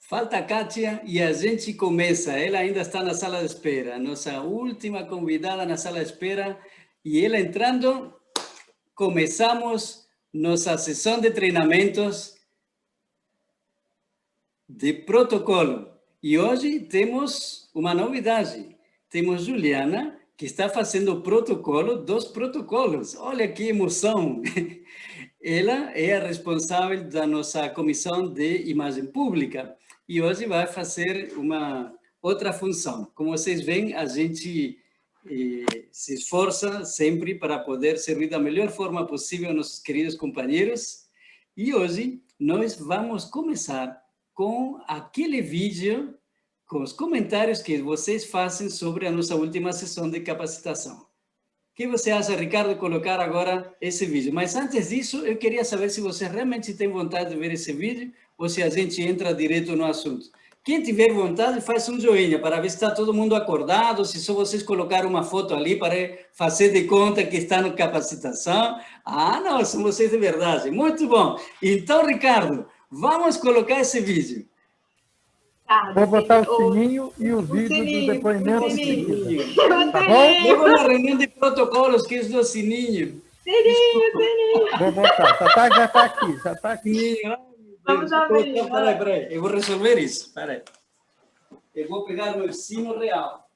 Falta a Kátia e a gente começa. Ela ainda está na sala de espera. Nossa última convidada na sala de espera. E ela entrando, começamos nossa sessão de treinamentos de protocolo. E hoje temos uma novidade. Temos Juliana, que está fazendo o protocolo dos protocolos. Olha que emoção! Ela é a responsável da nossa comissão de imagem pública e hoje vai fazer uma outra função. Como vocês veem, a gente se esforça sempre para poder servir da melhor forma possível aos nossos queridos companheiros. E hoje nós vamos começar com aquele vídeo, com os comentários que vocês fazem sobre a nossa última sessão de capacitação. O que você acha, Ricardo, colocar agora esse vídeo? Mas antes disso, eu queria saber se você realmente tem vontade de ver esse vídeo ou se a gente entra direto no assunto. Quem tiver vontade, faz um joinha para ver se está todo mundo acordado, se só vocês colocaram uma foto ali para fazer de conta que está na capacitação. Ah, não, são vocês de verdade. Muito bom. Então, Ricardo, vamos colocar esse vídeo. Vou botar o sininho e o vídeo do depoimento. Sininho. Tá bom? Vamos na reunião de protocolos, que é do sininho. Sininho. Vou botar. Já está aqui. Já está aqui. Vamos abrir. Peraí. Eu vou resolver isso. Peraí. Eu vou pegar meu sino real.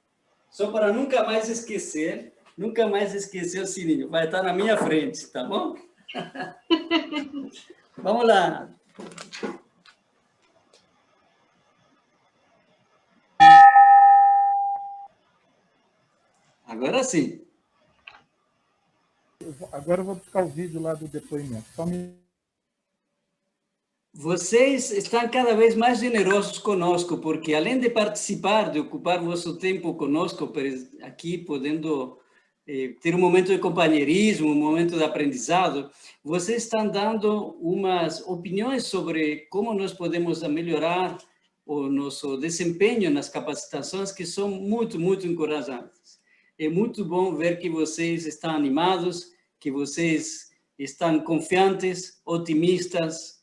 Só para nunca mais esquecer o sininho. Vai estar na minha frente, tá bom? Vamos lá. Agora sim. Agora eu vou buscar o vídeo lá do depoimento. Vocês estão cada vez mais generosos conosco, porque além de participar, de ocupar vosso tempo conosco, aqui podendo ter um momento de companheirismo, um momento de aprendizado, vocês estão dando umas opiniões sobre como nós podemos melhorar o nosso desempenho nas capacitações, que são muito, muito encorajantes. É muito bom ver que vocês estão animados, que vocês estão confiantes, otimistas.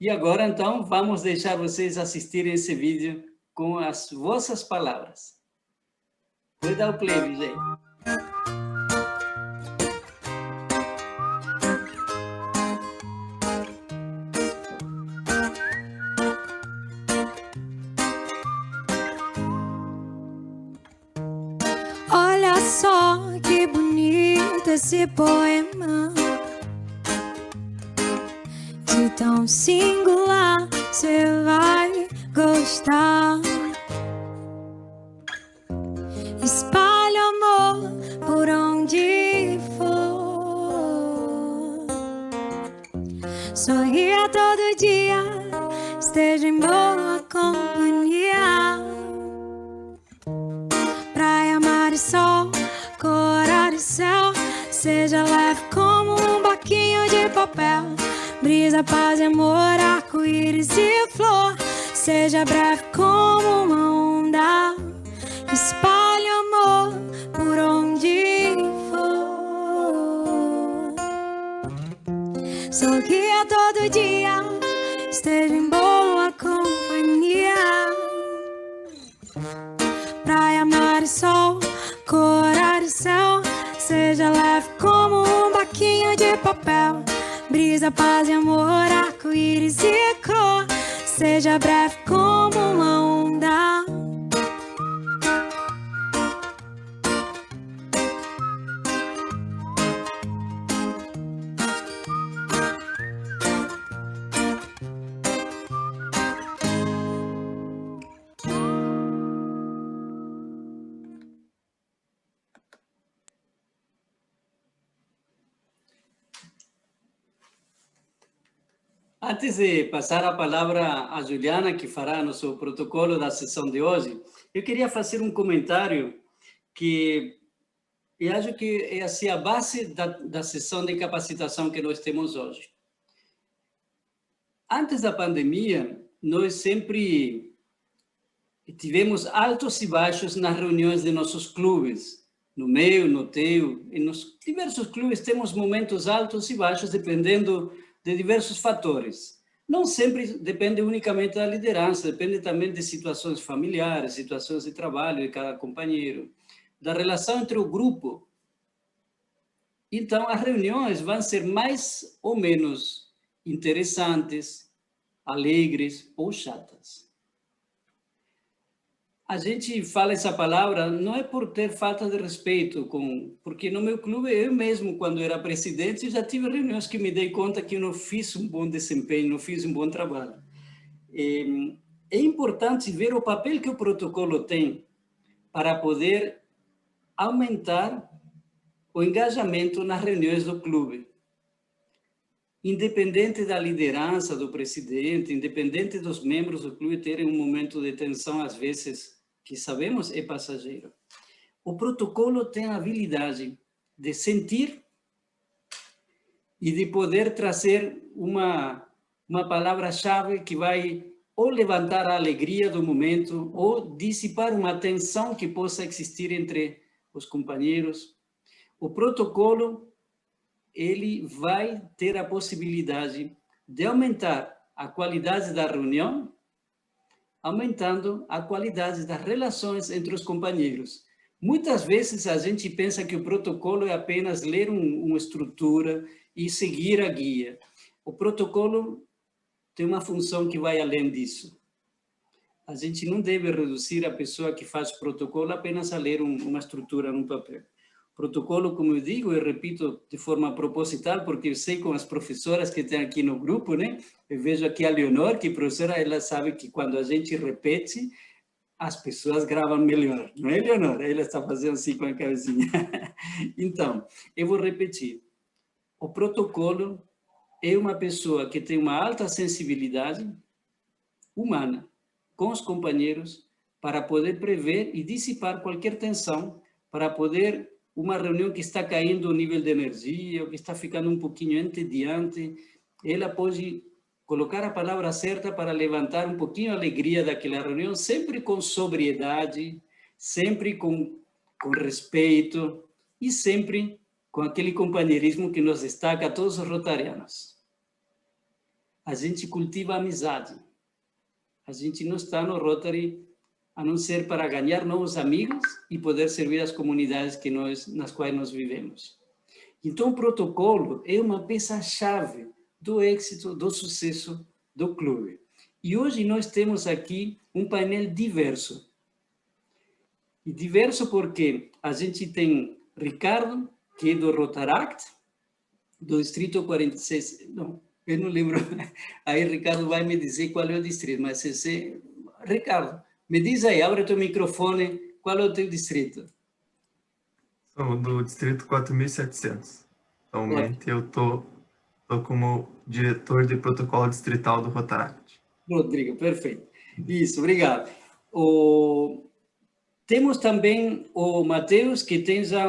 E agora, então, vamos deixar vocês assistirem esse vídeo com as vossas palavras. Vou dar o play, gente. Olha só que bonito esse poema, de tão singular, você vai gostar. Espalha amor por onde for, sorria todo dia, esteja em boa companhia. Praia, mar e sol, cor e céu, seja leve como um bloquinho de papel. Brisa, paz e amor, arco-íris e flor, seja breve como uma onda. Espalhe amor por onde for, sorria todo dia, esteja em boa companhia. Praia, mar e sol, cor e céu, seja leve como um bloquinho de papel. Brisa, paz e amor, arco-íris e cor, seja breve como uma onda. Antes de passar a palavra a Juliana, que fará nosso protocolo da sessão de hoje, eu queria fazer um comentário que eu acho que é assim, a base da sessão de capacitação que nós temos hoje. Antes da pandemia, nós sempre tivemos altos e baixos nas reuniões de nossos clubes, no meu, no teu, e nos diversos clubes temos momentos altos e baixos, dependendo de diversos fatores. Não sempre depende unicamente da liderança, depende também de situações familiares, situações de trabalho de cada companheiro, da relação entre o grupo. Então, as reuniões vão ser mais ou menos interessantes, alegres ou chatas. A gente fala essa palavra não é por ter falta de respeito, porque no meu clube, eu mesmo, quando era presidente, já tive reuniões que me dei conta que eu não fiz um bom desempenho, não fiz um bom trabalho. É importante ver o papel que o protocolo tem para poder aumentar o engajamento nas reuniões do clube. Independente da liderança do presidente, independente dos membros do clube terem um momento de tensão, às vezes, que sabemos é passageiro. O protocolo tem a habilidade de sentir e de poder trazer uma palavra-chave que vai ou levantar a alegria do momento ou dissipar uma tensão que possa existir entre os companheiros. O protocolo, ele vai ter a possibilidade de aumentar a qualidade da reunião, aumentando a qualidade das relações entre os companheiros. Muitas vezes a gente pensa que o protocolo é apenas ler uma estrutura e seguir a guia. O protocolo tem uma função que vai além disso. A gente não deve reduzir a pessoa que faz protocolo apenas a ler uma estrutura num papel. Protocolo, como eu digo, eu repito de forma proposital, porque eu sei com as professoras que tem aqui no grupo, né? Eu vejo aqui a Leonor, que professora, ela sabe que quando a gente repete, as pessoas gravam melhor. Não é, Leonor? Ela está fazendo assim com a cabecinha. Então, eu vou repetir. O protocolo é uma pessoa que tem uma alta sensibilidade humana com os companheiros para poder prever e dissipar qualquer tensão, para poder uma reunião que está caindo o nível de energia, ou que está ficando um pouquinho entediante, ela pode colocar a palavra certa para levantar um pouquinho a alegria daquela reunião, sempre com sobriedade, sempre com respeito e sempre com aquele companheirismo que nos destaca a todos os rotarianos. A gente cultiva a amizade. A gente não está no Rotary a não ser para ganhar novos amigos e poder servir as comunidades nas quais nós vivemos. Então, o protocolo é uma peça-chave do êxito, do sucesso do clube. E hoje nós temos aqui um painel diverso. E diverso porque a gente tem Ricardo, que é do Rotaract, do Distrito 46. Não, eu não lembro. Aí Ricardo vai me dizer qual é o distrito, mas esse... Ricardo, me diz aí, abre o teu microfone, qual é o teu distrito? Sou do distrito 4.700. Atualmente eu estou como diretor de protocolo distrital do Rotaract. Rodrigo, perfeito. Isso, obrigado. Temos também o Matheus, que tem já,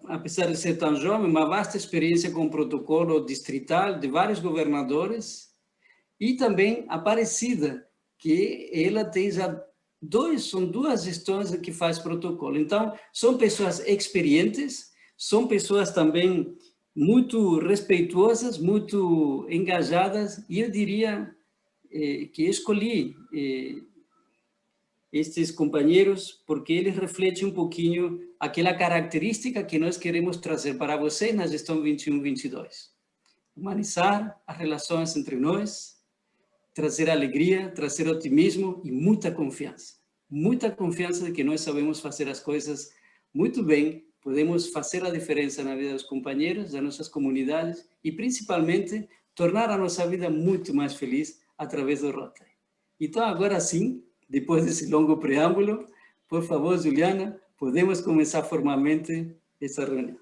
apesar de ser tão jovem, uma vasta experiência com o protocolo distrital de vários governadores, e também a Aparecida, que ela tem já são duas gestões que faz protocolo. Então, são pessoas experientes, são pessoas também muito respeitosas, muito engajadas, e eu diria que escolhi estes companheiros porque eles refletem um pouquinho aquela característica que nós queremos trazer para vocês na gestão 21-22. Humanizar as relações entre nós, trazer alegria, trazer otimismo e muita confiança. Muita confiança de que nós sabemos fazer as coisas muito bem, podemos fazer a diferença na vida dos companheiros, das nossas comunidades e, principalmente, tornar a nossa vida muito mais feliz através do Rotary. Então, agora sim, depois desse longo preâmbulo, por favor, Juliana, podemos começar formalmente essa reunião.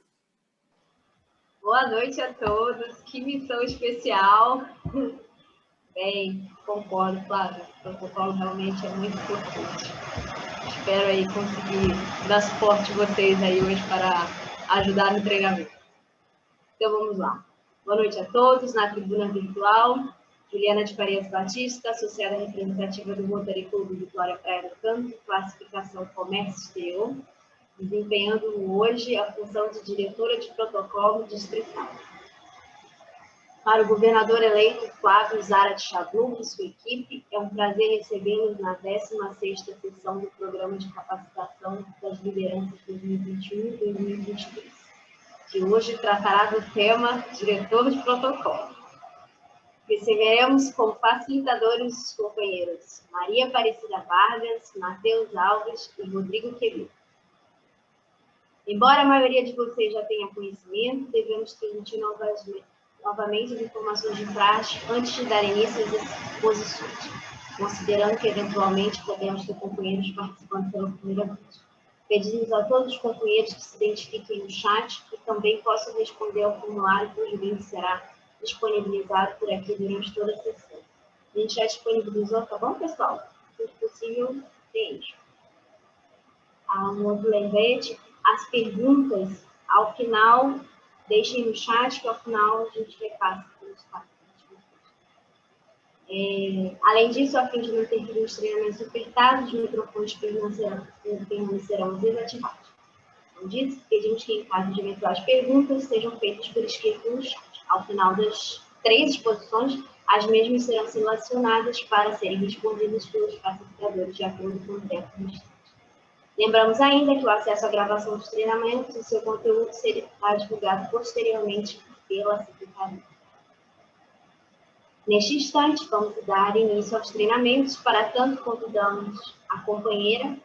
Boa noite a todos, que missão especial. Bem, concordo, Flávio, o protocolo realmente é muito importante. Espero aí conseguir dar suporte a vocês aí hoje para ajudar no treinamento. Então vamos lá. Boa noite a todos na tribuna virtual. Juliana de Farias Batista, associada representativa do Rotary Clube Vitória Praia do Canto, classificação Comércio Exterior, desempenhando hoje a função de diretora de protocolo distrital. Para o governador eleito Flávio Zara Chabluc e sua equipe, é um prazer recebê-los na 16ª sessão do Programa de Capacitação das Lideranças 2021 e 2022, que hoje tratará do tema Diretor de Protocolo. Receberemos como facilitadores os companheiros Maria Aparecida Vargas, Matheus Alves e Rodrigo Quevedo. Embora a maioria de vocês já tenha conhecimento, devemos transmitir novamente as informações de praxe antes de dar início às exposições, considerando que eventualmente podemos ter companheiros participando pela primeira vez. Pedimos a todos os companheiros que se identifiquem no chat e também possam responder ao formulário cujo link será disponibilizado por aqui durante toda a sessão. A gente já disponibilizou, tá bom, pessoal? Se possível, deixe. Um outro lembrete, as perguntas, ao final, deixem no chat, que ao final a gente repassa pelos participantes. Além disso, a fim de não interferir nos treinamentos ofertados, os microfones permanecerão desativados. Como disse, pedimos que, em caso de eventuais perguntas, sejam feitas por escrito no chat. Ao final das 3 exposições, as mesmas serão selecionadas para serem respondidas pelos facilitadores de acordo com o tempo do instante. Lembramos ainda que o acesso à gravação dos treinamentos e seu conteúdo será divulgado posteriormente pela Secretaria. Neste instante, vamos dar início aos treinamentos. Para tanto, convidamos a companheira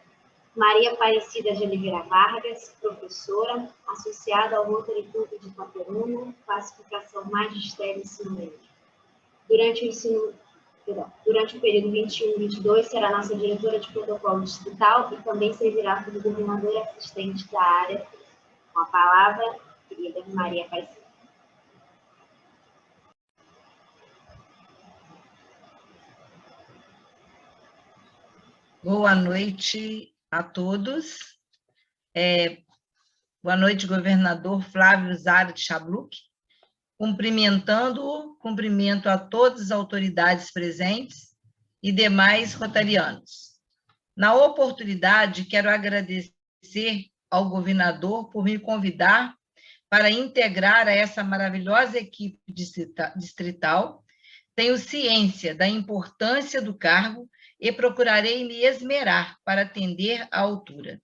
Maria Aparecida de Oliveira Vargas, professora, associada ao Rotary Club de Itaperuna, classificação magistério ensino médio. Durante o período 21-22, será nossa diretora de protocolo distrital e também servirá como governadora assistente da área. Com a palavra, querida Maria Aparecida. Boa noite a todos. Boa noite, governador Flávio Zara Chabluc. Cumprimento a todas as autoridades presentes e demais rotarianos. Na oportunidade, quero agradecer ao governador por me convidar para integrar a essa maravilhosa equipe distrital. Tenho ciência da importância do cargo e procurarei me esmerar para atender à altura.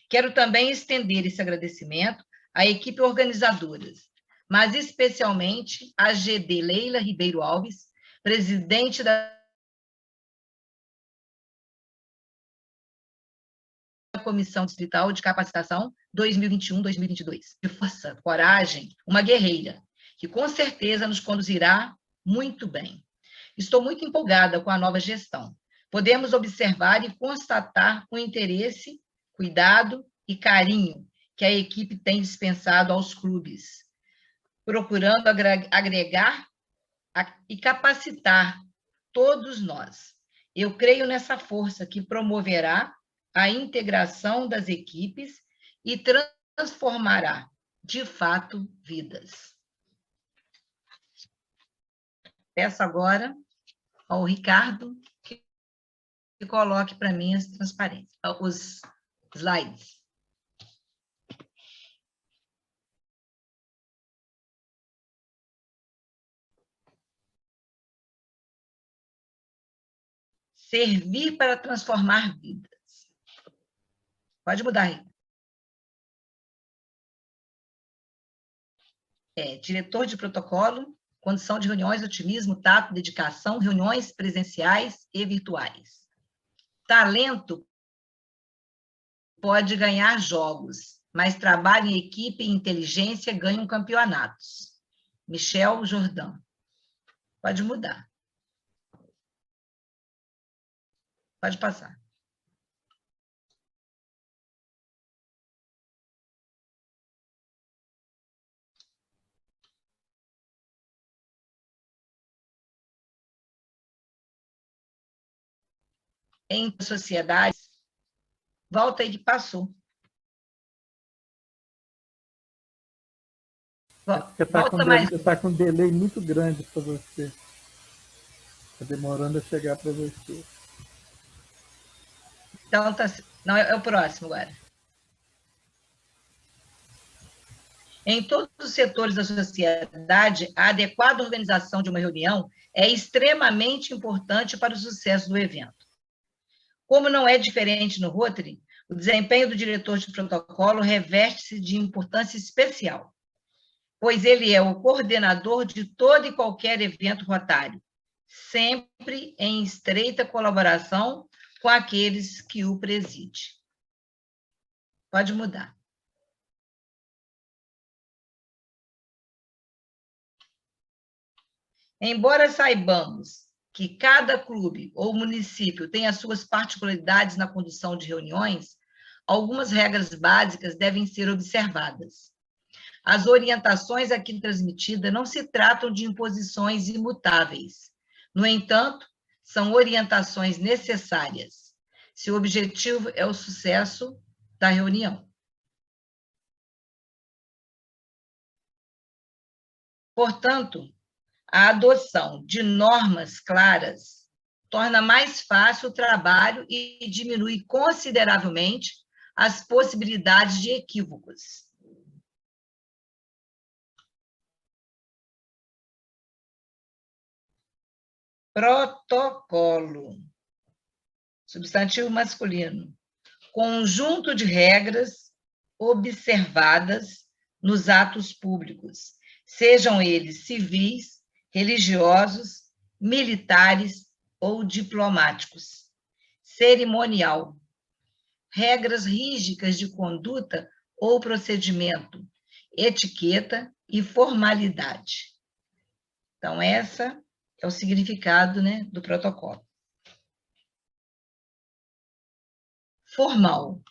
Quero também estender esse agradecimento à equipe organizadora, mas especialmente à GD Leila Ribeiro Alves, presidente da Comissão Distrital de Capacitação 2021-2022. De força, coragem, uma guerreira, que com certeza nos conduzirá muito bem. Estou muito empolgada com a nova gestão. Podemos observar e constatar o interesse, cuidado e carinho que a equipe tem dispensado aos clubes, procurando agregar e capacitar todos nós. Eu creio nessa força que promoverá a integração das equipes e transformará, de fato, vidas. Peço agora ao Ricardo que coloque para mim as transparências, os slides. Servir para transformar vidas. Pode mudar aí. Diretor de protocolo, condição de reuniões, otimismo, tato, dedicação, reuniões presenciais e virtuais. Talento pode ganhar jogos, mas trabalho em equipe e inteligência ganham campeonatos. Michel Jordão. Pode mudar. Pode passar. Em sociedades, volta aí que passou. Você está com um delay muito grande para você. Está demorando a chegar para você. Então, não, é o próximo agora. Em todos os setores da sociedade, a adequada organização de uma reunião é extremamente importante para o sucesso do evento. Como não é diferente no Rotary, o desempenho do diretor de protocolo reveste-se de importância especial, pois ele é o coordenador de todo e qualquer evento rotário, sempre em estreita colaboração com aqueles que o presidem. Pode mudar. Embora saibamos que cada clube ou município tem as suas particularidades na condução de reuniões, algumas regras básicas devem ser observadas. As orientações aqui transmitidas não se tratam de imposições imutáveis. No entanto, são orientações necessárias, se o objetivo é o sucesso da reunião. Portanto, a adoção de normas claras torna mais fácil o trabalho e diminui consideravelmente as possibilidades de equívocos. Protocolo. Substantivo masculino. Conjunto de regras observadas nos atos públicos, sejam eles civis, religiosos, militares ou diplomáticos. Cerimonial. Regras rígidas de conduta ou procedimento, etiqueta e formalidade. Então, essa é o significado, né, do protocolo. Formal.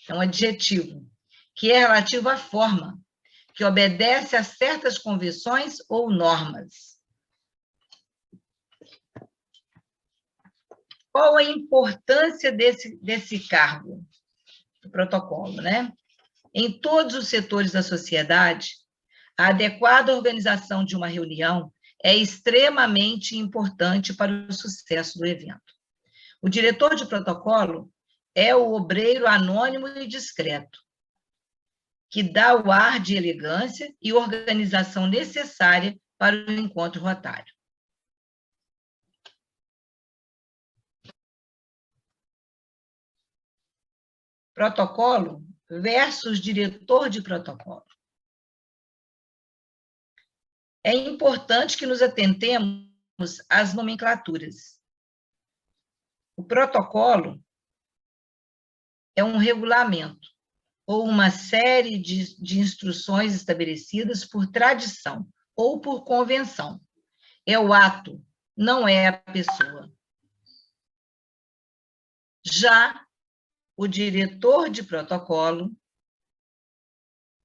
É um adjetivo que é relativo à forma, que obedece a certas convenções ou normas. Qual a importância desse cargo, do protocolo, né? Em todos os setores da sociedade, a adequada organização de uma reunião é extremamente importante para o sucesso do evento. O diretor de protocolo é o obreiro anônimo e discreto, que dá o ar de elegância e organização necessária para o encontro rotário. Protocolo versus diretor de protocolo. É importante que nos atentemos às nomenclaturas. O protocolo é um regulamento ou uma série de instruções estabelecidas por tradição ou por convenção. É o ato, não é a pessoa. Já o diretor de protocolo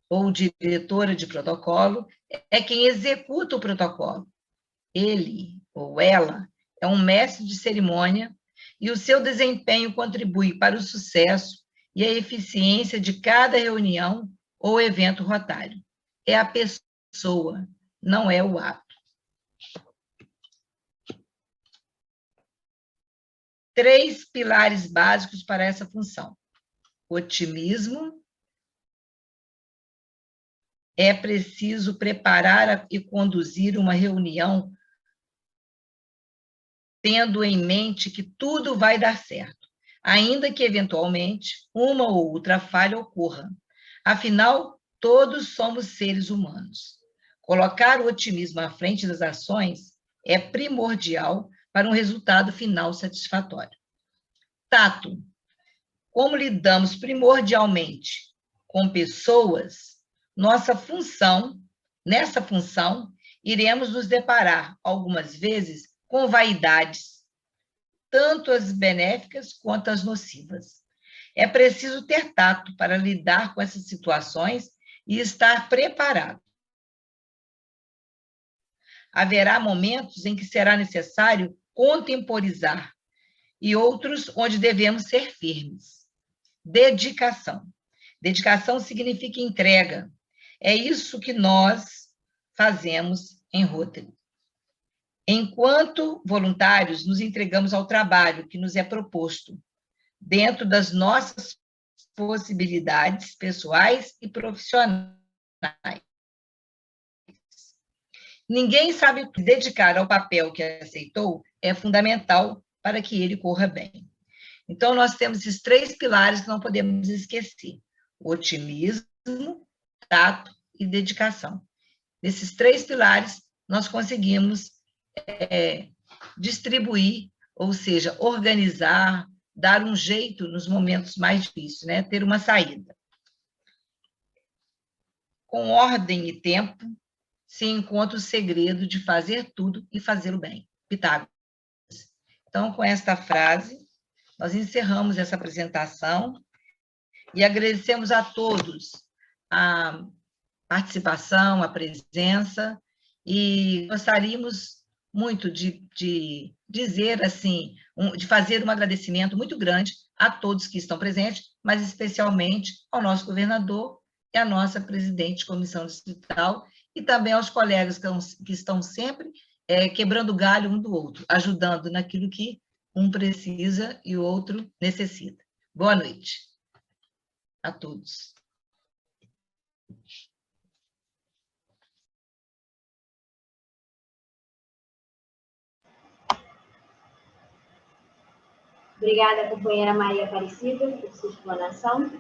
ou diretora de protocolo é quem executa o protocolo. Ele ou ela é um mestre de cerimônia e o seu desempenho contribui para o sucesso e a eficiência de cada reunião ou evento rotário. É a pessoa, não é o ato. 3 pilares básicos para essa função. Otimismo. É preciso preparar e conduzir uma reunião tendo em mente que tudo vai dar certo, ainda que, eventualmente, uma ou outra falha ocorra. Afinal, todos somos seres humanos. Colocar o otimismo à frente das ações é primordial para um resultado final satisfatório. Tato. Como lidamos primordialmente com pessoas, nessa função, iremos nos deparar, algumas vezes, com vaidades, tanto as benéficas quanto as nocivas. É preciso ter tato para lidar com essas situações e estar preparado. Haverá momentos em que será necessário contemporizar e outros onde devemos ser firmes. Dedicação. Dedicação significa entrega. É isso que nós fazemos em Rotary. Enquanto voluntários, nos entregamos ao trabalho que nos é proposto, dentro das nossas possibilidades pessoais e profissionais. Ninguém sabe que dedicar ao papel que aceitou é fundamental para que ele corra bem. Então, nós temos esses 3 pilares que não podemos esquecer: otimismo, tato e dedicação. Nesses 3 pilares, nós conseguimos distribuir, ou seja, organizar, dar um jeito nos momentos mais difíceis, né? Ter uma saída. Com ordem e tempo, se encontra o segredo de fazer tudo e fazê-lo bem. Pitágoras. Então, com esta frase, nós encerramos essa apresentação e agradecemos a todos a participação, a presença, e gostaríamos muito de dizer assim, de fazer um agradecimento muito grande a todos que estão presentes, mas especialmente ao nosso governador e à nossa presidente de comissão distrital, e também aos colegas que estão sempre quebrando galho um do outro, ajudando naquilo que um precisa e o outro necessita. Boa noite a todos. Obrigada, companheira Maria Aparecida, por sua explanação.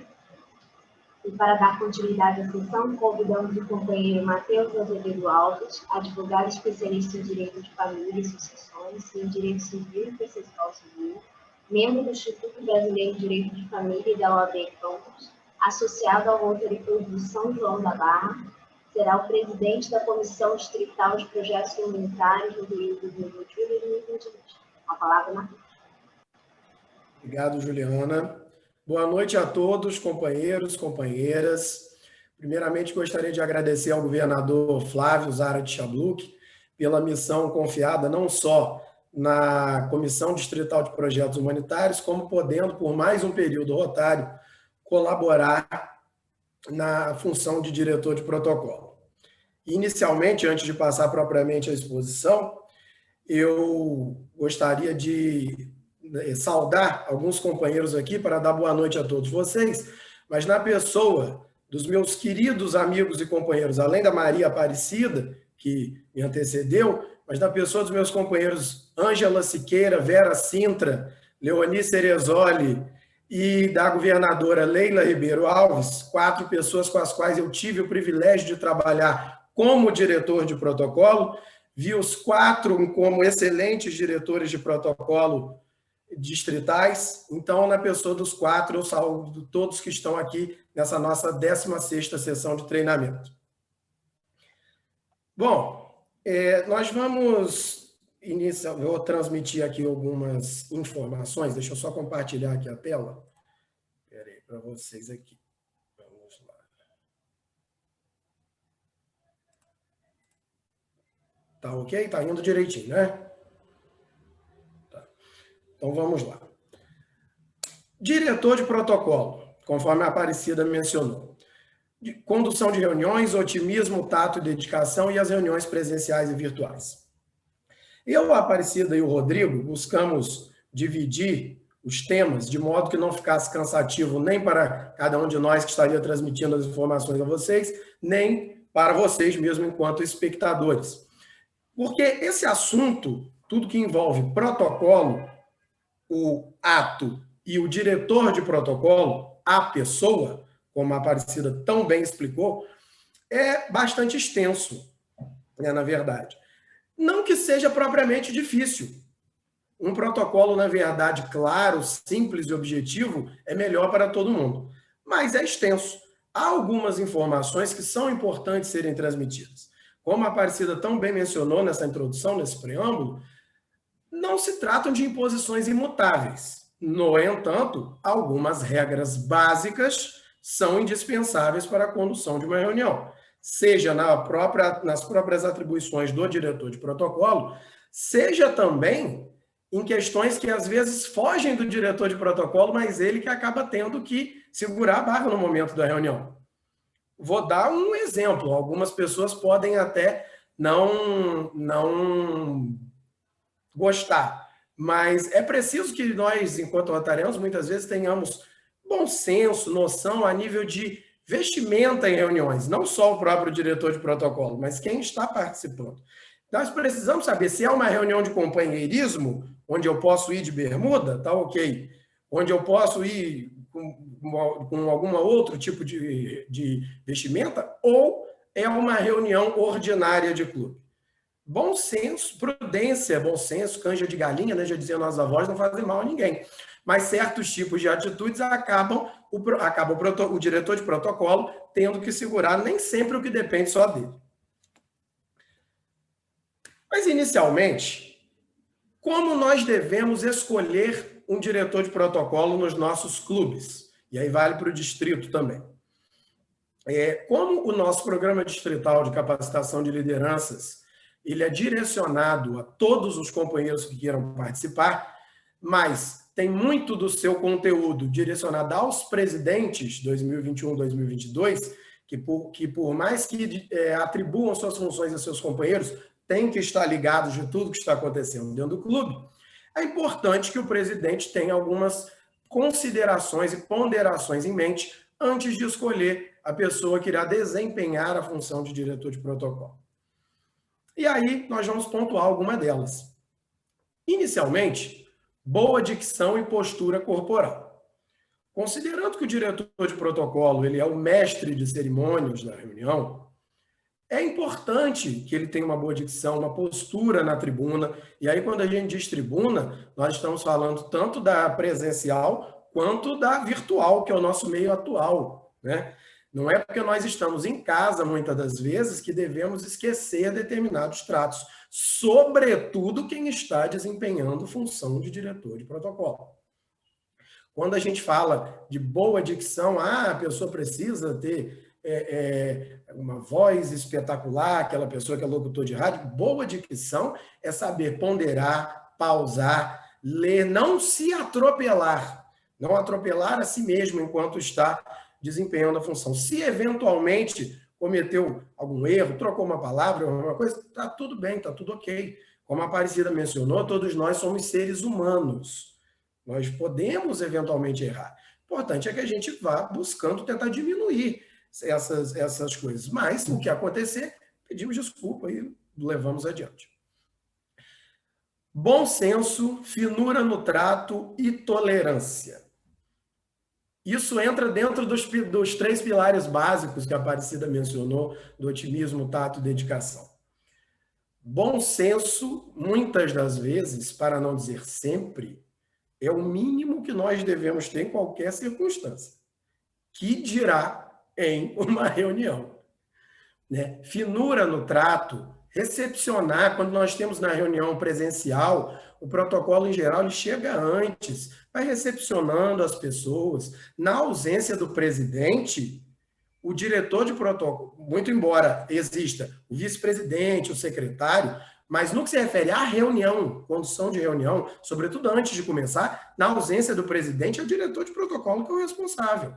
E para dar continuidade à sessão, convidamos o companheiro Matheus Azevedo Alves, advogado especialista em Direito de Família e Sucessões e em Direito Civil e Processual Civil, membro do Instituto Brasileiro de Direito de Família e da OAB Campos, associado ao Rotary Club de São João da Barra, será o presidente da Comissão Distrital de Projetos Comunitários no período 2021 e 2022. A palavra, Matheus. Obrigado, Juliana. Boa noite a todos, companheiros, companheiras. Primeiramente, gostaria de agradecer ao governador Flávio Zárate Chabluc pela missão confiada não só na Comissão Distrital de Projetos Humanitários, como podendo, por mais um período rotário, colaborar na função de diretor de protocolo. Inicialmente, antes de passar propriamente à exposição, eu gostaria de saudar alguns companheiros aqui para dar boa noite a todos vocês, mas na pessoa dos meus queridos amigos e companheiros, além da Maria Aparecida, que me antecedeu, mas na pessoa dos meus companheiros Ângela Siqueira, Vera Sintra, Leoni Cerezoli e da governadora Leila Ribeiro Alves, 4 pessoas com as quais eu tive o privilégio de trabalhar como diretor de protocolo, vi os 4 como excelentes diretores de protocolo distritais. Então, na pessoa dos 4, eu saúdo todos que estão aqui nessa nossa 16ª sessão de treinamento. Bom, nós vamos iniciar, vou transmitir aqui algumas informações, deixa eu só compartilhar aqui a tela. Espera aí, para vocês aqui. Vamos lá. Tá ok? Tá indo direitinho, né? Então, vamos lá. Diretor de protocolo, conforme a Aparecida mencionou. Condução de reuniões, otimismo, tato e dedicação e as reuniões presenciais e virtuais. Eu, a Aparecida e o Rodrigo buscamos dividir os temas de modo que não ficasse cansativo nem para cada um de nós que estaria transmitindo as informações a vocês, nem para vocês mesmo enquanto espectadores. Porque esse assunto, tudo que envolve protocolo, o ato e o diretor de protocolo, a pessoa, como a Aparecida tão bem explicou, é bastante extenso, né, na verdade. Não que seja propriamente difícil. Um protocolo, na verdade, claro, simples e objetivo, é melhor para todo mundo. Mas é extenso. Há algumas informações que são importantes serem transmitidas. Como a Aparecida tão bem mencionou nessa introdução, nesse preâmbulo, não se tratam de imposições imutáveis. No entanto, algumas regras básicas são indispensáveis para a condução de uma reunião, seja nas próprias atribuições do diretor de protocolo, seja também em questões que às vezes fogem do diretor de protocolo, mas ele que acaba tendo que segurar a barra no momento da reunião. Vou dar um exemplo. Algumas pessoas podem até não gostar, mas é preciso que nós, enquanto rotarianos, muitas vezes tenhamos bom senso, noção a nível de vestimenta em reuniões, não só o próprio diretor de protocolo, mas quem está participando. Nós precisamos saber se é uma reunião de companheirismo, onde eu posso ir de bermuda, tá ok. Onde eu posso ir com algum outro tipo de vestimenta, ou é uma reunião ordinária de clube. Bom senso, prudência, bom senso, canja de galinha, né? Já diziam nossos avós, não fazem mal a ninguém. Mas certos tipos de atitudes acaba o diretor de protocolo tendo que segurar nem sempre o que depende só dele. Mas, inicialmente, como nós devemos escolher um diretor de protocolo nos nossos clubes? E aí vale para o distrito também. Como o nosso programa distrital de capacitação de lideranças, ele é direcionado a todos os companheiros que queiram participar, mas tem muito do seu conteúdo direcionado aos presidentes 2021-2022, que por mais que atribuam suas funções a seus companheiros, têm que estar ligados de tudo que está acontecendo dentro do clube, é importante que o presidente tenha algumas considerações e ponderações em mente antes de escolher a pessoa que irá desempenhar a função de diretor de protocolo. E aí nós vamos pontuar alguma delas. Inicialmente, boa dicção e postura corporal. Considerando que o diretor de protocolo ele é o mestre de cerimônias na reunião, é importante que ele tenha uma boa dicção, uma postura na tribuna. E aí, quando a gente diz tribuna, nós estamos falando tanto da presencial quanto da virtual, que é o nosso meio atual, né? Não é porque nós estamos em casa, muitas das vezes, que devemos esquecer determinados tratos, sobretudo quem está desempenhando função de diretor de protocolo. Quando a gente fala de boa dicção, a pessoa precisa ter uma voz espetacular, aquela pessoa que é locutor de rádio. Boa dicção é saber ponderar, pausar, ler, não se atropelar, não atropelar a si mesmo enquanto está desempenhando a função. Se eventualmente cometeu algum erro, trocou uma palavra, alguma coisa, está tudo bem, está tudo ok. Como a Aparecida mencionou, todos nós somos seres humanos. Nós podemos eventualmente errar. O importante é que a gente vá buscando tentar diminuir essas coisas. Mas, o que acontecer, pedimos desculpa e levamos adiante. Bom senso, finura no trato e tolerância. Isso entra dentro dos 3 pilares básicos que a Aparecida mencionou, do otimismo, tato e dedicação. Bom senso, muitas das vezes, para não dizer sempre, é o mínimo que nós devemos ter em qualquer circunstância. Que dirá em uma reunião, né? Finura no trato, recepcionar, quando nós temos na reunião presencial, o protocolo em geral ele chega antes, vai recepcionando as pessoas. Na ausência do presidente, o diretor de protocolo, muito embora exista o vice-presidente, o secretário, mas no que se refere à reunião, condução de reunião, sobretudo antes de começar, na ausência do presidente, é o diretor de protocolo que é o responsável.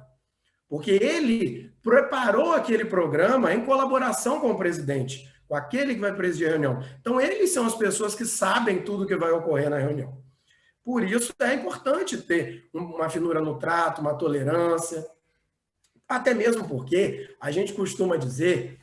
Porque ele preparou aquele programa em colaboração com o presidente, com aquele que vai presidir a reunião. Então, eles são as pessoas que sabem tudo que vai ocorrer na reunião. Por isso, é importante ter uma finura no trato, uma tolerância, até mesmo porque a gente costuma dizer,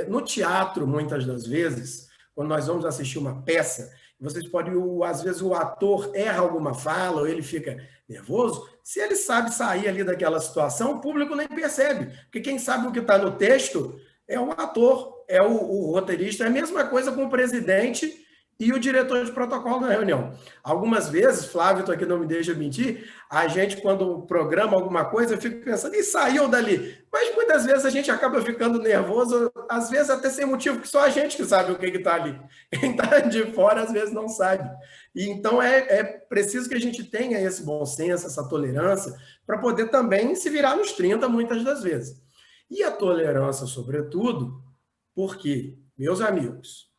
no teatro, muitas das vezes, quando nós vamos assistir uma peça, vocês podem, às vezes o ator erra alguma fala, ou ele fica nervoso, se ele sabe sair ali daquela situação, o público nem percebe, porque quem sabe o que está no texto é o ator, é o roteirista, é a mesma coisa com o presidente e o diretor de protocolo na reunião. Algumas vezes, Flávio aqui não me deixa mentir, a gente, quando programa alguma coisa, fica pensando, e saiu dali? Mas muitas vezes a gente acaba ficando nervoso, às vezes até sem motivo, que só a gente que sabe o que está ali. Quem está de fora, às vezes, não sabe. E então, é preciso que a gente tenha esse bom senso, essa tolerância, para poder também se virar nos 30, muitas das vezes. E a tolerância, sobretudo, porque, meus amigos,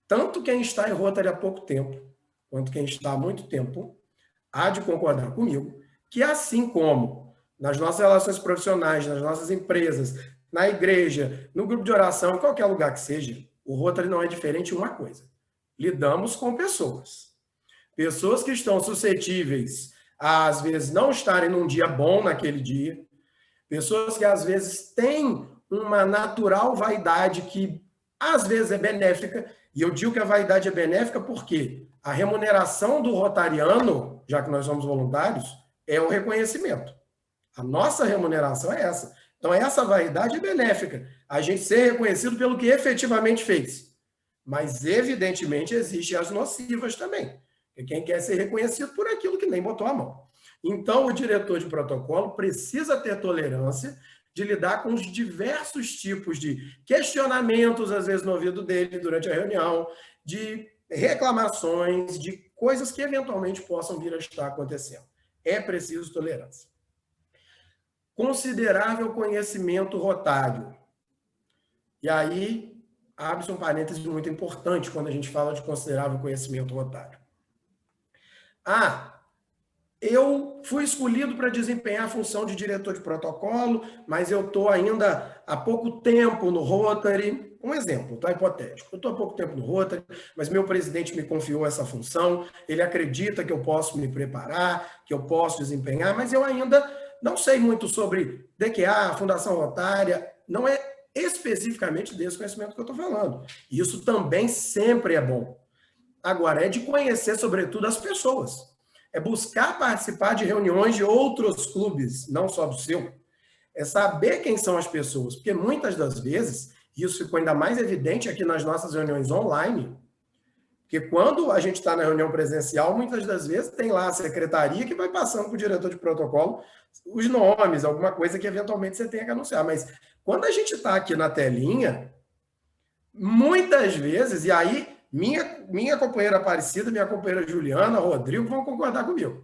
tanto quem está em Rotary há pouco tempo, quanto quem está há muito tempo, há de concordar comigo que, assim como nas nossas relações profissionais, nas nossas empresas, na igreja, no grupo de oração, em qualquer lugar que seja, o Rotary não é diferente em uma coisa. Lidamos com pessoas. Pessoas que estão suscetíveis a, às vezes, não estarem num dia bom naquele dia, Pessoas que, às vezes, têm uma natural vaidade que, às vezes, é benéfica. E eu digo que a vaidade é benéfica porque a remuneração do rotariano, já que nós somos voluntários, é o reconhecimento. A nossa remuneração é essa. Então, essa vaidade é benéfica. A gente ser reconhecido pelo que efetivamente fez. Mas, evidentemente, existem as nocivas também. É quem quer ser reconhecido por aquilo que nem botou a mão. Então, o diretor de protocolo precisa ter tolerância de lidar com os diversos tipos de questionamentos, às vezes, no ouvido dele durante a reunião, de reclamações, de coisas que, eventualmente, possam vir a estar acontecendo. É preciso tolerância. Considerável conhecimento rotário. E aí, abre-se um parênteses muito importante quando a gente fala de considerável conhecimento rotário. Eu fui escolhido para desempenhar a função de diretor de protocolo, mas eu estou ainda há pouco tempo no Rotary. Um exemplo, tá? Hipotético. Eu estou há pouco tempo no Rotary, mas meu presidente me confiou essa função, ele acredita que eu posso me preparar, que eu posso desempenhar, mas eu ainda não sei muito sobre DQA, Fundação Rotária, não é especificamente desse conhecimento que eu estou falando. Isso também sempre é bom. Agora, é de conhecer, sobretudo, as pessoas. É buscar participar de reuniões de outros clubes, não só do seu. É saber quem são as pessoas, porque muitas das vezes, e isso ficou ainda mais evidente aqui nas nossas reuniões online, porque quando a gente está na reunião presencial, muitas das vezes tem lá a secretaria que vai passando para o diretor de protocolo os nomes, alguma coisa que eventualmente você tenha que anunciar. Mas quando a gente está aqui na telinha, muitas vezes, e aí minha companheira Aparecida, minha companheira Juliana, Rodrigo vão concordar comigo.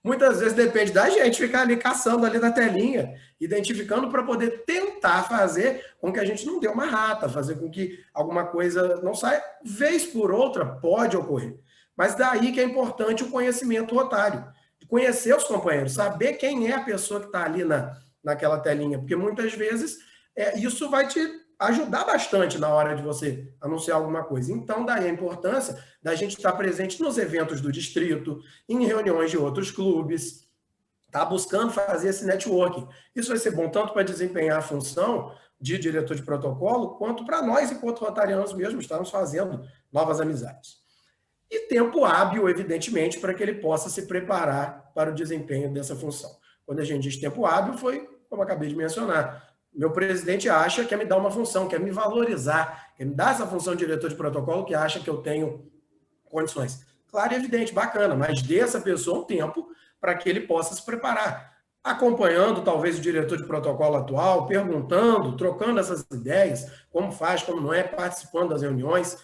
Muitas vezes depende da gente ficar ali caçando ali na telinha, identificando para poder tentar fazer com que a gente não dê uma rata, fazer com que alguma coisa não saia. Vez por outra, pode ocorrer. Mas daí que é importante o conhecimento rotário. Conhecer os companheiros, saber quem é a pessoa que está ali naquela telinha, porque muitas vezes isso vai te ajudar bastante na hora de você anunciar alguma coisa. Então, daí a importância da gente estar presente nos eventos do distrito, em reuniões de outros clubes, tá buscando fazer esse networking. Isso vai ser bom tanto para desempenhar a função de diretor de protocolo, quanto para nós, enquanto rotarianos mesmo, estarmos fazendo novas amizades. E tempo hábil, evidentemente, para que ele possa se preparar para o desempenho dessa função. Quando a gente diz tempo hábil, foi, como acabei de mencionar, meu presidente acha que quer me dar uma função, quer me valorizar, quer me dar essa função de diretor de protocolo que acha que eu tenho condições. Claro e evidente, bacana, mas dê essa pessoa um tempo para que ele possa se preparar. Acompanhando, talvez, o diretor de protocolo atual, perguntando, trocando essas ideias, como faz, como não é, participando das reuniões.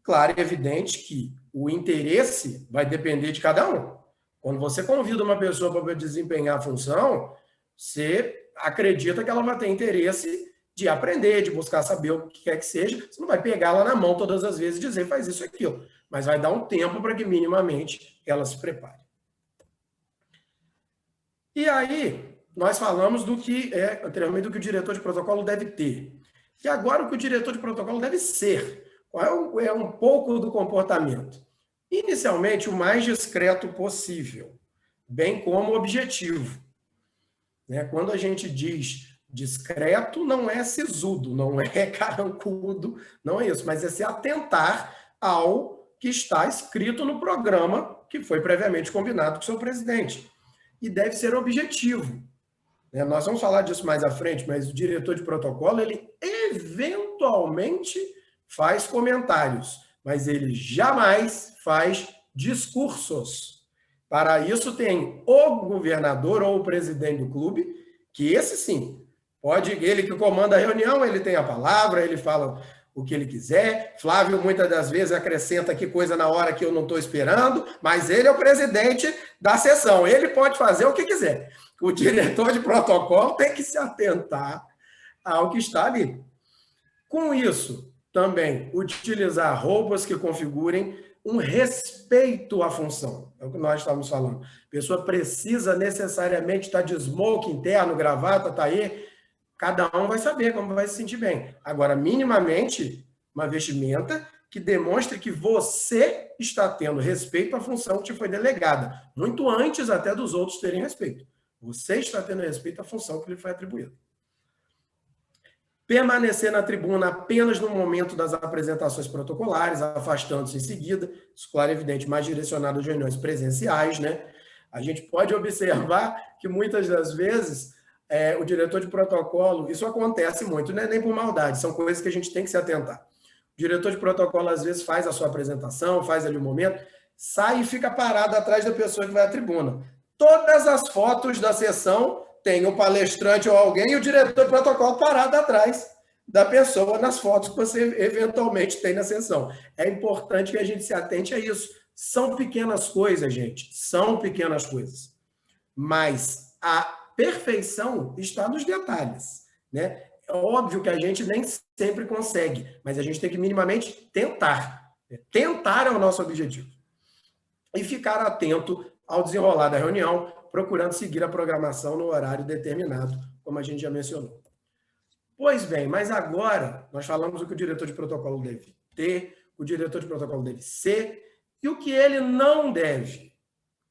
Claro e evidente que o interesse vai depender de cada um. Quando você convida uma pessoa para desempenhar a função, você acredita que ela vai ter interesse de aprender, de buscar saber o que quer que seja. Você não vai pegar ela na mão todas as vezes e dizer faz isso e aquilo, mas vai dar um tempo para que minimamente ela se prepare. E aí, nós falamos do que anteriormente, do que o diretor de protocolo deve ter. E agora o que o diretor de protocolo deve ser. Qual é um pouco do comportamento? Inicialmente, o mais discreto possível, bem como objetivo. Quando a gente diz discreto, não é sisudo, não é carrancudo, não é isso, mas é se atentar ao que está escrito no programa que foi previamente combinado com o seu presidente. E deve ser objetivo. Nós vamos falar disso mais à frente, mas o diretor de protocolo, ele eventualmente faz comentários, mas ele jamais faz discursos. Para isso tem o governador ou o presidente do clube, que esse sim, ele que comanda a reunião, ele tem a palavra, ele fala o que ele quiser. Flávio muitas das vezes acrescenta aqui coisa na hora que eu não estou esperando, mas ele é o presidente da sessão, ele pode fazer o que quiser. O diretor de protocolo tem que se atentar ao que está ali. Com isso, também utilizar roupas que configurem um respeito à função. É o que nós estamos falando. A pessoa precisa necessariamente estar de smoke interno, gravata, taê. Cada um vai saber como vai se sentir bem. Agora, minimamente, uma vestimenta que demonstre que você está tendo respeito à função que te foi delegada. Muito antes até dos outros terem respeito. Você está tendo respeito à função que lhe foi atribuída. Permanecer na tribuna apenas no momento das apresentações protocolares, afastando-se em seguida, isso, claro, é evidente, mais direcionado às reuniões presenciais, né? A gente pode observar que muitas das vezes o diretor de protocolo, isso acontece muito, né? Nem por maldade, são coisas que a gente tem que se atentar. O diretor de protocolo, às vezes, faz a sua apresentação, faz ali o momento, sai e fica parado atrás da pessoa que vai à tribuna. Todas as fotos da sessão tem o palestrante ou alguém e o diretor de protocolo parado atrás da pessoa nas fotos que você eventualmente tem na sessão. É importante que a gente se atente a isso. São pequenas coisas, gente. São pequenas coisas. Mas a perfeição está nos detalhes, né? É óbvio que a gente nem sempre consegue, mas a gente tem que minimamente tentar. Tentar é o nosso objetivo. E ficar atento ao desenrolar da reunião, procurando seguir a programação no horário determinado, como a gente já mencionou. Pois bem, mas agora nós falamos o que o diretor de protocolo deve ter, o diretor de protocolo deve ser e o que ele não deve.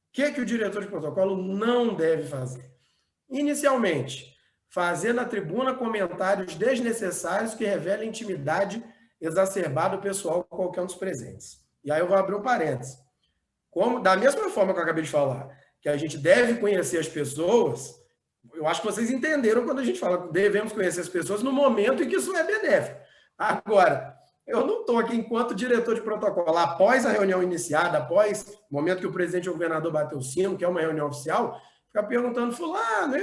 O que o diretor de protocolo não deve fazer? Inicialmente, fazer na tribuna comentários desnecessários que revelem intimidade exacerbada pessoal com qualquer um dos presentes. E aí eu vou abrir um parênteses. Da mesma forma que eu acabei de falar, que a gente deve conhecer as pessoas, eu acho que vocês entenderam quando a gente fala que devemos conhecer as pessoas no momento em que isso é benéfico. Agora, eu não estou aqui enquanto diretor de protocolo, após a reunião iniciada, após o momento que o presidente ou o governador bateu o sino, que é uma reunião oficial, ficar perguntando, fulano,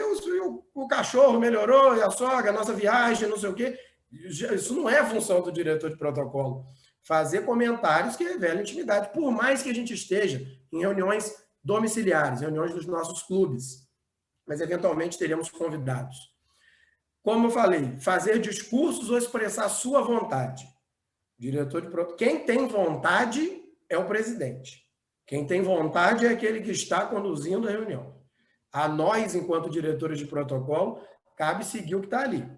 o cachorro melhorou, e a sogra, a nossa viagem, não sei o quê. Isso não é função do diretor de protocolo. Fazer comentários que revelam intimidade, por mais que a gente esteja em reuniões domiciliares, reuniões dos nossos clubes, mas eventualmente teremos convidados. Como eu falei, fazer discursos ou expressar a sua vontade. Diretor de protocolo. Quem tem vontade é o presidente. Quem tem vontade é aquele que está conduzindo a reunião. A nós, enquanto diretores de protocolo, cabe seguir o que está ali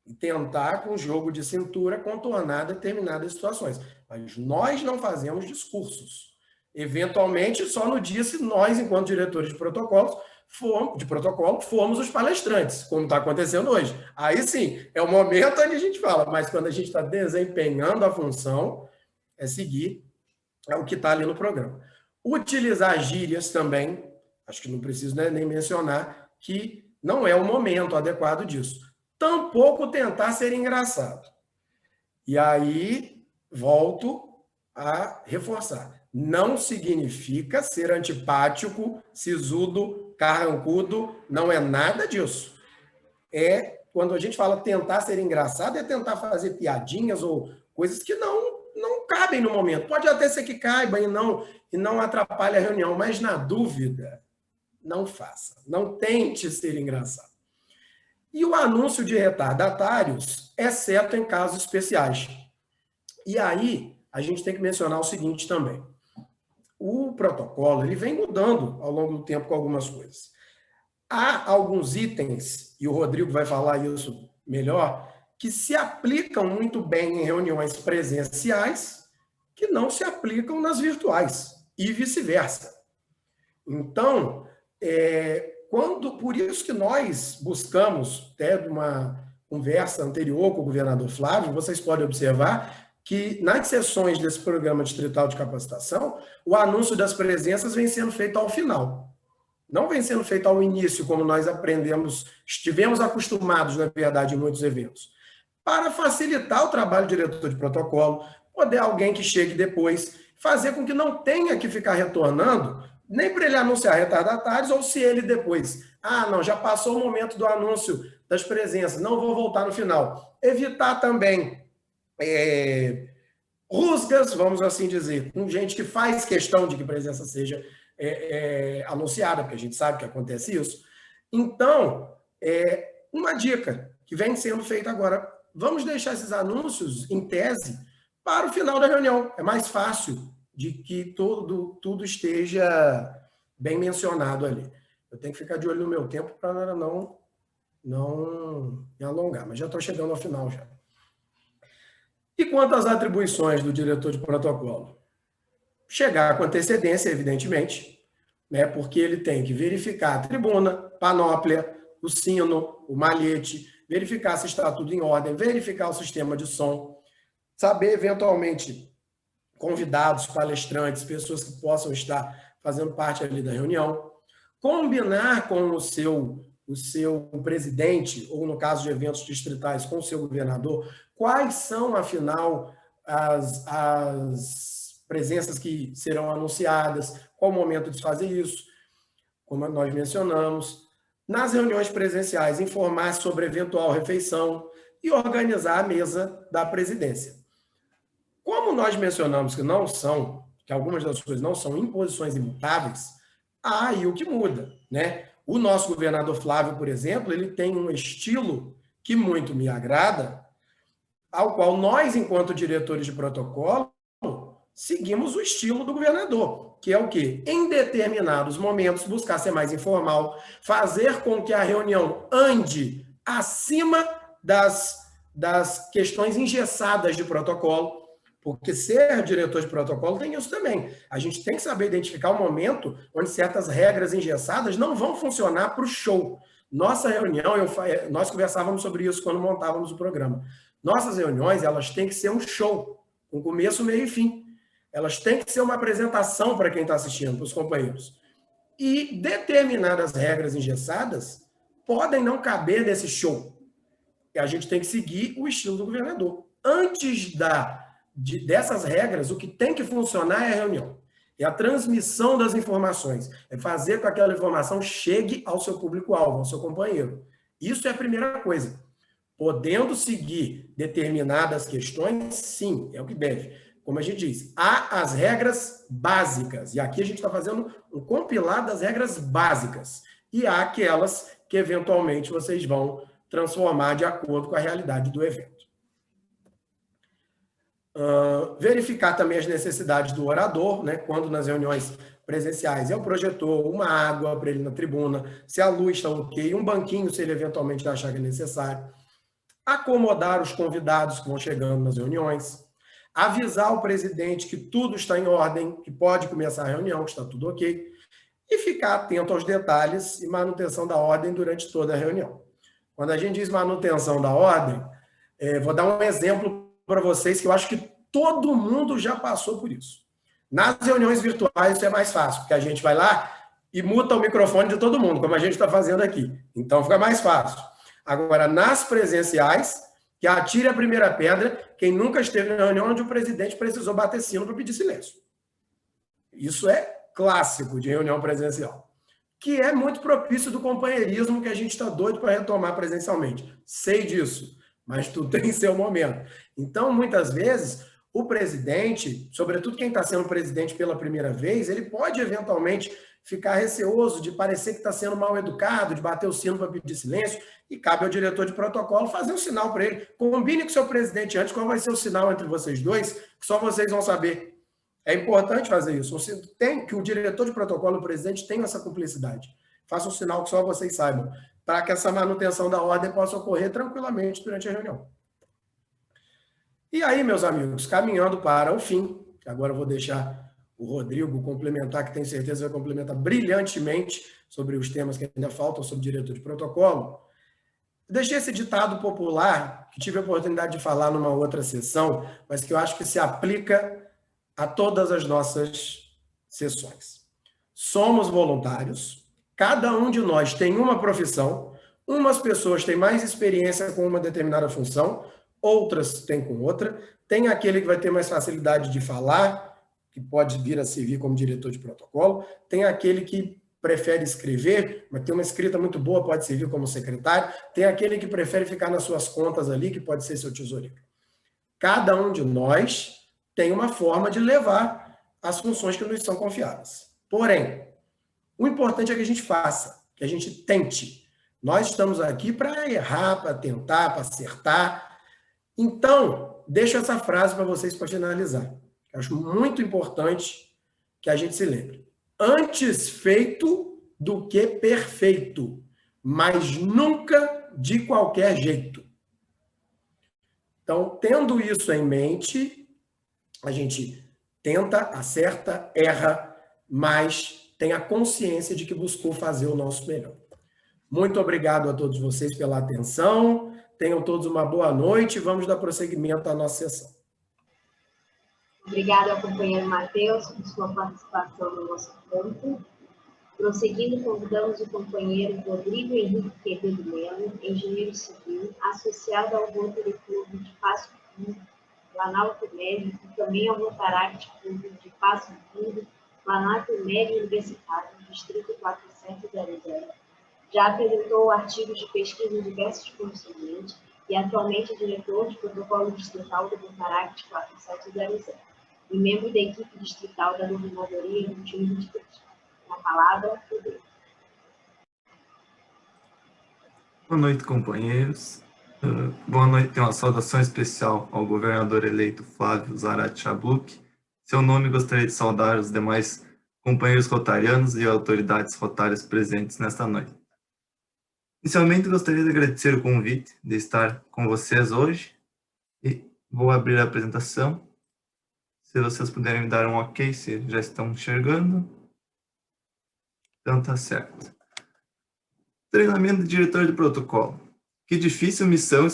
e tentar, com jogo de cintura, contornar determinadas situações. Mas nós não fazemos discursos. Eventualmente, só no dia se nós, enquanto diretores de protocolo, formos os palestrantes, como está acontecendo hoje. Aí sim, é o momento onde a gente fala, mas quando a gente está desempenhando a função, é seguir o que está ali no programa. Utilizar gírias também, acho que não preciso nem mencionar, que não é o momento adequado disso. Tampouco tentar ser engraçado. E aí, volto a reforçar. Não significa ser antipático, sisudo, carrancudo, não é nada disso. Quando a gente fala tentar ser engraçado, é tentar fazer piadinhas ou coisas que não cabem no momento. Pode até ser que caiba e não atrapalhe a reunião, mas na dúvida, não faça. Não tente ser engraçado. E o anúncio de retardatários, exceto em casos especiais. E aí, a gente tem que mencionar o seguinte também. O protocolo ele vem mudando ao longo do tempo com algumas coisas. Há alguns itens, e o Rodrigo vai falar isso melhor, que se aplicam muito bem em reuniões presenciais, que não se aplicam nas virtuais, e vice-versa. Então, por isso que nós buscamos, até numa conversa anterior com o governador Flávio, vocês podem observar que nas sessões desse programa distrital de capacitação, o anúncio das presenças vem sendo feito ao final. Não vem sendo feito ao início, como nós estivemos acostumados, na verdade, em muitos eventos. Para facilitar o trabalho do diretor de protocolo, poder alguém que chegue depois, fazer com que não tenha que ficar retornando, nem para ele anunciar retardatários, ou se ele depois, já passou o momento do anúncio das presenças, não vou voltar no final. Evitar também rusgas, vamos assim dizer, com gente que faz questão de que presença seja anunciada, porque a gente sabe que acontece isso. Então, uma dica que vem sendo feita agora, vamos deixar esses anúncios, em tese, para o final da reunião. É mais fácil de que tudo esteja bem mencionado ali. Eu tenho que ficar de olho no meu tempo para não me alongar, mas já estou chegando ao final já. E quanto às atribuições do diretor de protocolo? Chegar com antecedência, evidentemente, né? Porque ele tem que verificar a tribuna, panóplia, o sino, o malhete, verificar se está tudo em ordem, verificar o sistema de som, saber, eventualmente, convidados, palestrantes, pessoas que possam estar fazendo parte ali da reunião, combinar com o seu presidente, ou no caso de eventos distritais, com o seu governador, quais são, afinal, as presenças que serão anunciadas, qual o momento de fazer isso, como nós mencionamos. Nas reuniões presenciais, informar sobre eventual refeição e organizar a mesa da presidência. Como nós mencionamos que algumas das coisas não são imposições imutáveis, há aí o que muda, né? O nosso governador Flávio, por exemplo, ele tem um estilo que muito me agrada, ao qual nós, enquanto diretores de protocolo, seguimos o estilo do governador, que é o quê? Em determinados momentos, buscar ser mais informal, fazer com que a reunião ande acima das questões engessadas de protocolo, porque ser diretor de protocolo tem isso também. A gente tem que saber identificar o momento onde certas regras engessadas não vão funcionar para o show. Nossa reunião, nós conversávamos sobre isso quando montávamos o programa. Nossas reuniões, elas têm que ser um show, com começo, meio e fim. Elas têm que ser uma apresentação para quem está assistindo, para os companheiros. E determinadas regras engessadas podem não caber nesse show. E a gente tem que seguir o estilo do governador. Antes dessas regras, o que tem que funcionar é a reunião. É a transmissão das informações. É fazer com que aquela informação chegue ao seu público-alvo, ao seu companheiro. Isso é a primeira coisa. Podendo seguir determinadas questões, sim, é o que deve. Como a gente diz, há as regras básicas. E aqui a gente está fazendo um compilado das regras básicas. E há aquelas que, eventualmente, vocês vão transformar de acordo com a realidade do evento. Verificar também as necessidades do orador, né? Quando nas reuniões presenciais é o projetor, uma água para ele na tribuna, se a luz está ok, um banquinho se ele eventualmente achar que é necessário. Acomodar os convidados que vão chegando nas reuniões. Avisar o presidente que tudo está em ordem, que pode começar a reunião, que está tudo ok. E ficar atento aos detalhes e manutenção da ordem durante toda a reunião. Quando a gente diz manutenção da ordem, vou dar um exemplo para vocês que eu acho que todo mundo já passou por isso. Nas reuniões virtuais isso é mais fácil, porque a gente vai lá e muta o microfone de todo mundo, como a gente está fazendo aqui. Então fica mais fácil. Agora, nas presenciais, que atire a primeira pedra quem nunca esteve na reunião onde o presidente precisou bater sino para pedir silêncio. Isso é clássico de reunião presencial, que é muito propício do companheirismo que a gente está doido para retomar presencialmente. Sei disso, mas tudo tem seu momento. Então, muitas vezes, o presidente, sobretudo quem está sendo presidente pela primeira vez, ele pode eventualmente ficar receoso de parecer que está sendo mal educado, de bater o sino para pedir silêncio, e cabe ao diretor de protocolo fazer um sinal para ele. Combine com o seu presidente antes qual vai ser o sinal entre vocês dois, que só vocês vão saber. É importante fazer isso. Tem que o diretor de protocolo e o presidente tenham essa cumplicidade. Faça um sinal que só vocês saibam, para que essa manutenção da ordem possa ocorrer tranquilamente durante a reunião. E aí, meus amigos, caminhando para o fim, agora eu vou deixar o Rodrigo complementar, que tenho certeza vai complementar brilhantemente sobre os temas que ainda faltam sobre diretor de protocolo. Deixei esse ditado popular, que tive a oportunidade de falar numa outra sessão, mas que eu acho que se aplica a todas as nossas sessões. Somos voluntários, cada um de nós tem uma profissão, umas pessoas têm mais experiência com uma determinada função, outras têm com outra, tem aquele que vai ter mais facilidade de falar, que pode vir a servir como diretor de protocolo, tem aquele que prefere escrever, mas tem uma escrita muito boa, pode servir como secretário, tem aquele que prefere ficar nas suas contas ali, que pode ser seu tesoureiro. Cada um de nós tem uma forma de levar as funções que nos são confiadas. Porém, o importante é que a gente faça, que a gente tente. Nós estamos aqui para errar, para tentar, para acertar. Então, deixo essa frase para vocês para finalizar. Eu acho muito importante que a gente se lembre. Antes feito do que perfeito, mas nunca de qualquer jeito. Então, tendo isso em mente, a gente tenta, acerta, erra, mas tenha consciência de que buscou fazer o nosso melhor. Muito obrigado a todos vocês pela atenção. Tenham todos uma boa noite e vamos dar prosseguimento à nossa sessão. Obrigado ao companheiro Matheus por sua participação no nosso ponto. Prosseguindo, convidamos o companheiro Rodrigo Henrique Quevedo Melo, engenheiro civil, associado ao Rotary Club de Passo Fundo, Planalto Médio, e também ao Rotaract Club de Passo Fundo, Planalto Médio Universitário, Distrito 4700. Já apresentou artigos de pesquisa em diversos cursos e atualmente é diretor de protocolo distrital do Rotaract 4700 e membro da equipe distrital da Governadoria 2123. Na palavra, Rodrigo. Boa noite, companheiros. Boa noite, tenho uma saudação especial ao governador eleito Flávio Zarate Chabluc. Seu nome, gostaria de saudar os demais companheiros rotarianos e autoridades rotárias presentes nesta noite. Inicialmente, gostaria de agradecer o convite de estar com vocês hoje e vou abrir a apresentação. Se vocês puderem me dar um ok, se já estão enxergando. Então, tá certo. Treinamento de diretor de protocolo. Que difícil missão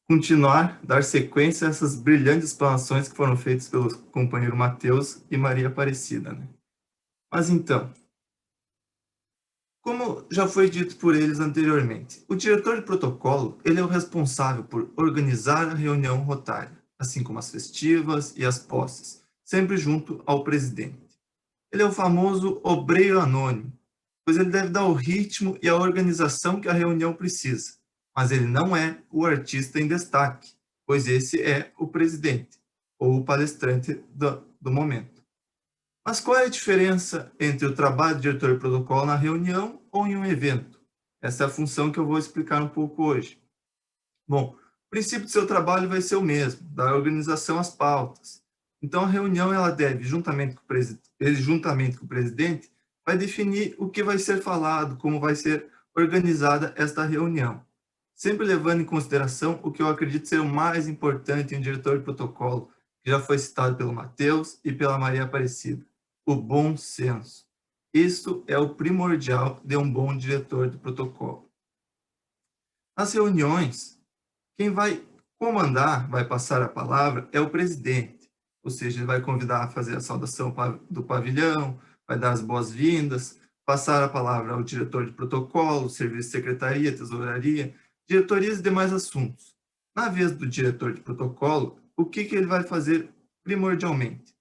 continuar, dar sequência a essas brilhantes explanações que foram feitas pelo companheiro Matheus e Maria Aparecida, né? Mas então, como já foi dito por eles anteriormente, o diretor de protocolo, ele é o responsável por organizar a reunião rotária, assim como as festivas e as posses, sempre junto ao presidente. Ele é o famoso obreiro anônimo, pois ele deve dar o ritmo e a organização que a reunião precisa, mas ele não é o artista em destaque, pois esse é o presidente, ou o palestrante do momento. Mas qual é a diferença entre o trabalho de diretor de protocolo na reunião ou em um evento? Essa é a função que eu vou explicar um pouco hoje. Bom, o princípio do seu trabalho vai ser o mesmo, dar organização às pautas. Então, a reunião ela deve, juntamente com o presidente, vai definir o que vai ser falado, como vai ser organizada esta reunião. Sempre levando em consideração o que eu acredito ser o mais importante em um diretor de protocolo, que já foi citado pelo Matheus e pela Maria Aparecida. O bom senso. Isso é o primordial de um bom diretor de protocolo. Nas reuniões, quem vai comandar, vai passar a palavra, é o presidente. Ou seja, ele vai convidar a fazer a saudação do pavilhão, vai dar as boas-vindas, passar a palavra ao diretor de protocolo, serviço de secretaria, tesouraria, diretorias e demais assuntos. Na vez do diretor de protocolo, o que ele vai fazer primordialmente?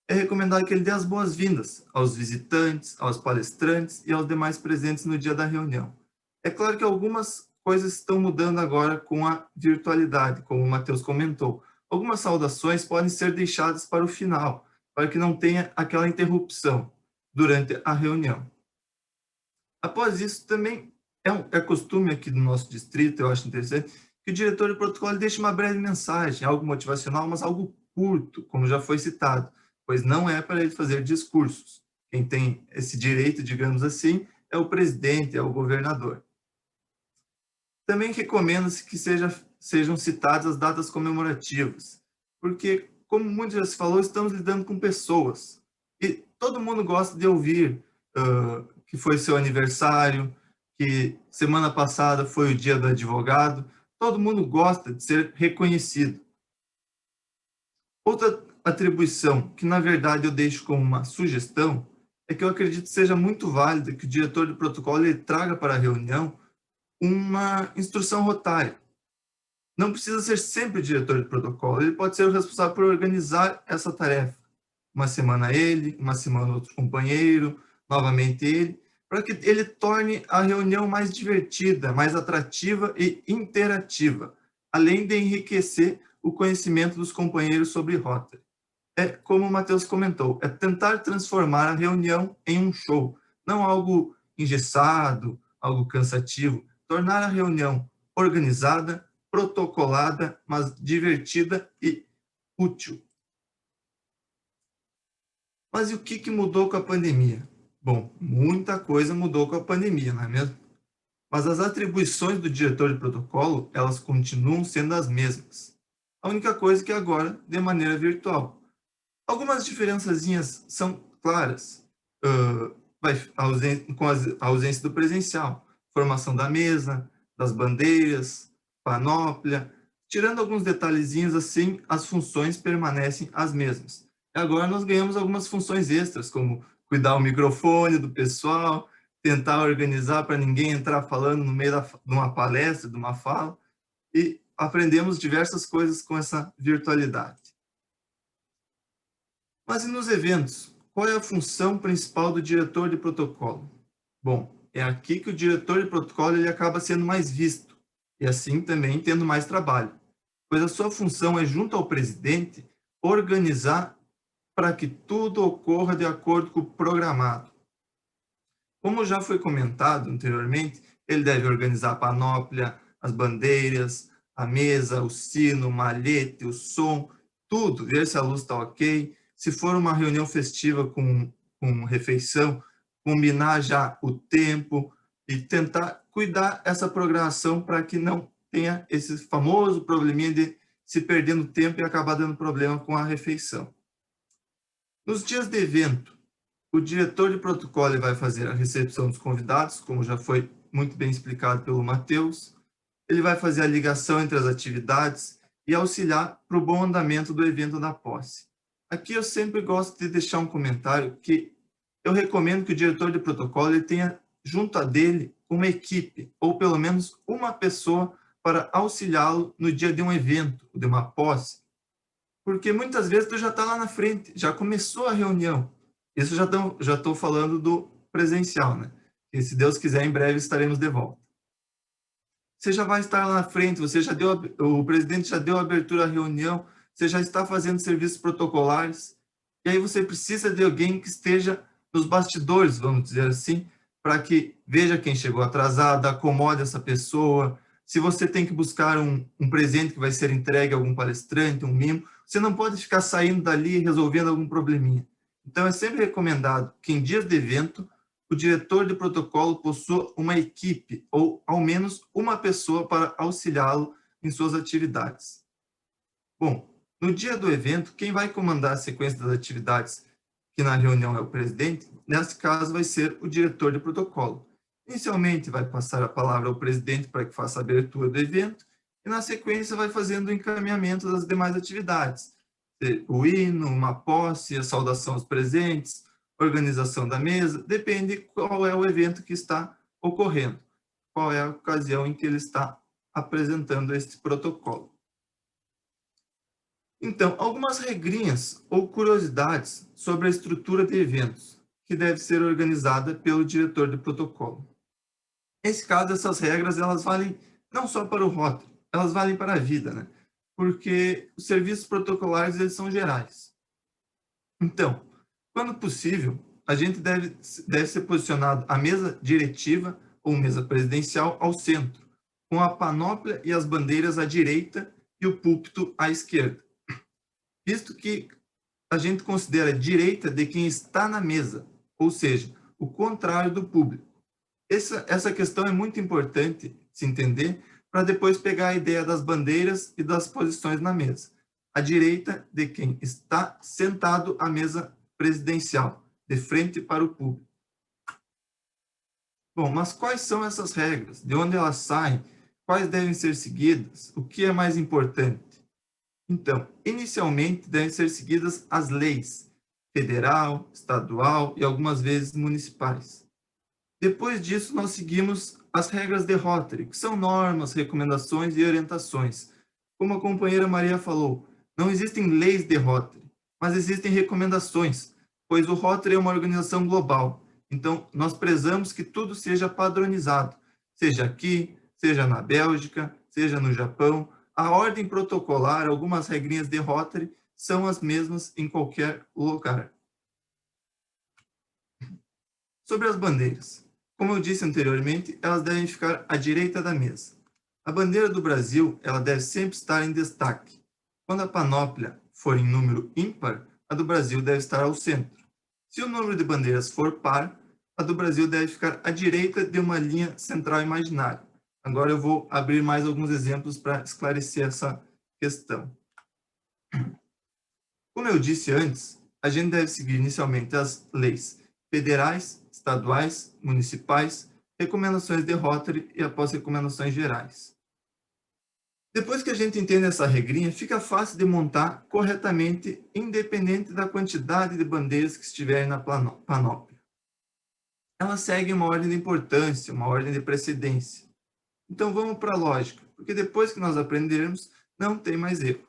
É recomendado que ele dê as boas-vindas aos visitantes, aos palestrantes e aos demais presentes no dia da reunião. É claro que algumas coisas estão mudando agora com a virtualidade, como o Matheus comentou. Algumas saudações podem ser deixadas para o final, para que não tenha aquela interrupção durante a reunião. Após isso, também é costume aqui do nosso distrito, eu acho interessante, que o diretor de protocolo deixe uma breve mensagem, algo motivacional, mas algo curto, como já foi citado, pois não é para ele fazer discursos. Quem tem esse direito, digamos assim, é o presidente, é o governador. Também recomenda-se que sejam citadas as datas comemorativas, porque, como muito já se falou, estamos lidando com pessoas, e todo mundo gosta de ouvir que foi seu aniversário, que semana passada foi o dia do advogado, todo mundo gosta de ser reconhecido. Outra atribuição, que na verdade eu deixo como uma sugestão, é que eu acredito seja muito válido que o diretor de protocolo ele traga para a reunião uma instrução rotária. Não precisa ser sempre o diretor de protocolo, ele pode ser o responsável por organizar essa tarefa. Uma semana ele, uma semana outro companheiro, novamente ele, para que ele torne a reunião mais divertida, mais atrativa e interativa, além de enriquecer o conhecimento dos companheiros sobre Rotary. É como o Matheus comentou, é tentar transformar a reunião em um show, não algo engessado, algo cansativo, tornar a reunião organizada, protocolada, mas divertida e útil. Mas e o que mudou com a pandemia? Bom, muita coisa mudou com a pandemia, não é mesmo? Mas as atribuições do diretor de protocolo, elas continuam sendo as mesmas. A única coisa é que agora, de maneira virtual. Algumas diferençazinhas são claras. com a ausência do presencial, formação da mesa, das bandeiras, panóplia, tirando alguns detalhezinhos assim, as funções permanecem as mesmas. E agora nós ganhamos algumas funções extras, como cuidar o microfone do pessoal, tentar organizar para ninguém entrar falando no meio de uma palestra, de uma fala, e aprendemos diversas coisas com essa virtualidade. Mas e nos eventos? Qual é a função principal do diretor de protocolo? Bom, é aqui que o diretor de protocolo ele acaba sendo mais visto, e assim também tendo mais trabalho, pois a sua função é, junto ao presidente, organizar para que tudo ocorra de acordo com o programado. Como já foi comentado anteriormente, ele deve organizar a panóplia, as bandeiras, a mesa, o sino, o malhete, o som, tudo, ver se a luz está ok. Se for uma reunião festiva com refeição, combinar já o tempo e tentar cuidar essa programação para que não tenha esse famoso probleminha de se perder no tempo e acabar dando problema com a refeição. Nos dias de evento, o diretor de protocolo vai fazer a recepção dos convidados, como já foi muito bem explicado pelo Matheus. Ele vai fazer a ligação entre as atividades e auxiliar para o bom andamento do evento da posse. Aqui eu sempre gosto de deixar um comentário que eu recomendo que o diretor de protocolo ele tenha junto a dele uma equipe, ou pelo menos uma pessoa para auxiliá-lo no dia de um evento, de uma posse. Porque muitas vezes tu já está lá na frente, já começou a reunião. Isso já estou falando do presencial, né? E se Deus quiser, em breve estaremos de volta. Você já vai estar lá na frente, o presidente já deu abertura à reunião, você já está fazendo serviços protocolares, e aí você precisa de alguém que esteja nos bastidores, vamos dizer assim, para que veja quem chegou atrasado, acomode essa pessoa. Se você tem que buscar um presente que vai ser entregue a algum palestrante, um mimo, você não pode ficar saindo dali e resolvendo algum probleminha. Então, é sempre recomendado que em dias de evento, o diretor de protocolo possua uma equipe, ou ao menos uma pessoa para auxiliá-lo em suas atividades. Bom, no dia do evento, quem vai comandar a sequência das atividades, que na reunião é o presidente, nesse caso vai ser o diretor de protocolo. Inicialmente, vai passar a palavra ao presidente para que faça a abertura do evento, e na sequência vai fazendo o encaminhamento das demais atividades. O hino, uma posse, a saudação aos presentes, organização da mesa, depende qual é o evento que está ocorrendo, qual é a ocasião em que ele está apresentando este protocolo. Então, algumas regrinhas ou curiosidades sobre a estrutura de eventos, que deve ser organizada pelo diretor de protocolo. Nesse caso, essas regras elas valem não só para o Rotary, elas valem para a vida, né? Porque os serviços protocolares eles são gerais. Então, quando possível, a gente deve ser posicionado a mesa diretiva ou mesa presidencial ao centro, com a panóplia e as bandeiras à direita e o púlpito à esquerda. Visto que a gente considera a direita de quem está na mesa, ou seja, o contrário do público. Essa questão é muito importante se entender para depois pegar a ideia das bandeiras e das posições na mesa. A direita de quem está sentado à mesa presidencial, de frente para o público. Bom, mas quais são essas regras? De onde elas saem? Quais devem ser seguidas? O que é mais importante? Então, inicialmente devem ser seguidas as leis federal, estadual e algumas vezes municipais. Depois disso, nós seguimos as regras de Rotary, que são normas, recomendações e orientações. Como a companheira Maria falou, não existem leis de Rotary, mas existem recomendações, pois o Rotary é uma organização global. Então, nós prezamos que tudo seja padronizado, seja aqui, seja na Bélgica, seja no Japão. A ordem protocolar, algumas regrinhas de Rotary, são as mesmas em qualquer lugar. Sobre as bandeiras. Como eu disse anteriormente, elas devem ficar à direita da mesa. A bandeira do Brasil, ela deve sempre estar em destaque. Quando a panóplia for em número ímpar, a do Brasil deve estar ao centro. Se o número de bandeiras for par, a do Brasil deve ficar à direita de uma linha central imaginária. Agora eu vou abrir mais alguns exemplos para esclarecer essa questão. Como eu disse antes, a gente deve seguir inicialmente as leis federais, estaduais, municipais, recomendações de Rotary e após recomendações gerais. Depois que a gente entende essa regrinha, fica fácil de montar corretamente, independente da quantidade de bandeiras que estiverem na panóplia. Ela segue uma ordem de importância, uma ordem de precedência. Então vamos para a lógica, porque depois que nós aprendermos, não tem mais erro.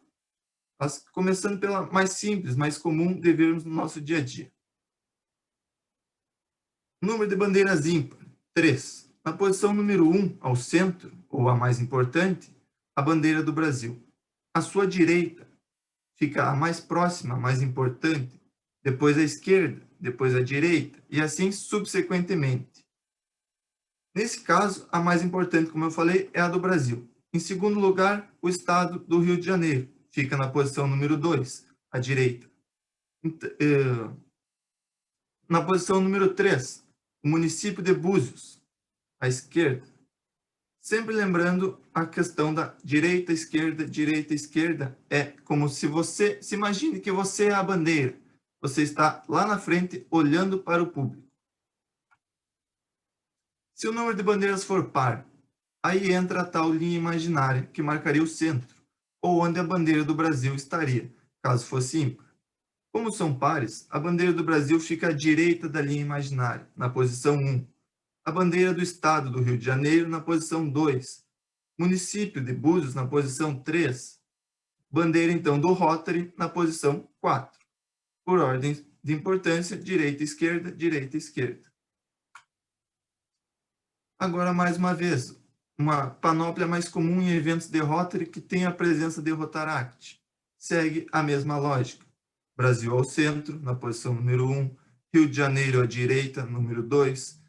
Mas, começando pela mais simples, mais comum de vermos no nosso dia a dia. Número de bandeiras ímpar, 3. Na posição número 1, ao centro, ou a mais importante, a bandeira do Brasil. À sua direita fica a mais próxima, a mais importante, depois a esquerda, depois a direita, e assim subsequentemente. Nesse caso, a mais importante, como eu falei, é a do Brasil. Em segundo lugar, o estado do Rio de Janeiro. Fica na posição número 2, à direita. Na posição número 3, o município de Búzios, à esquerda. Sempre lembrando a questão da direita, esquerda, é como se você se imagine que você é a bandeira. Você está lá na frente, olhando para o público. Se o número de bandeiras for par, aí entra a tal linha imaginária que marcaria o centro, ou onde a bandeira do Brasil estaria, caso fosse ímpar. Como são pares, a bandeira do Brasil fica à direita da linha imaginária, na posição 1. A bandeira do estado do Rio de Janeiro na posição 2, município de Búzios na posição 3, bandeira então do Rotary na posição 4, por ordem de importância, direita, esquerda, direita, esquerda. Agora, mais uma vez, uma panóplia mais comum em eventos de Rotary que tem a presença de Rotaract. Segue a mesma lógica. Brasil ao centro, na posição número 1, Rio de Janeiro à direita, número 2,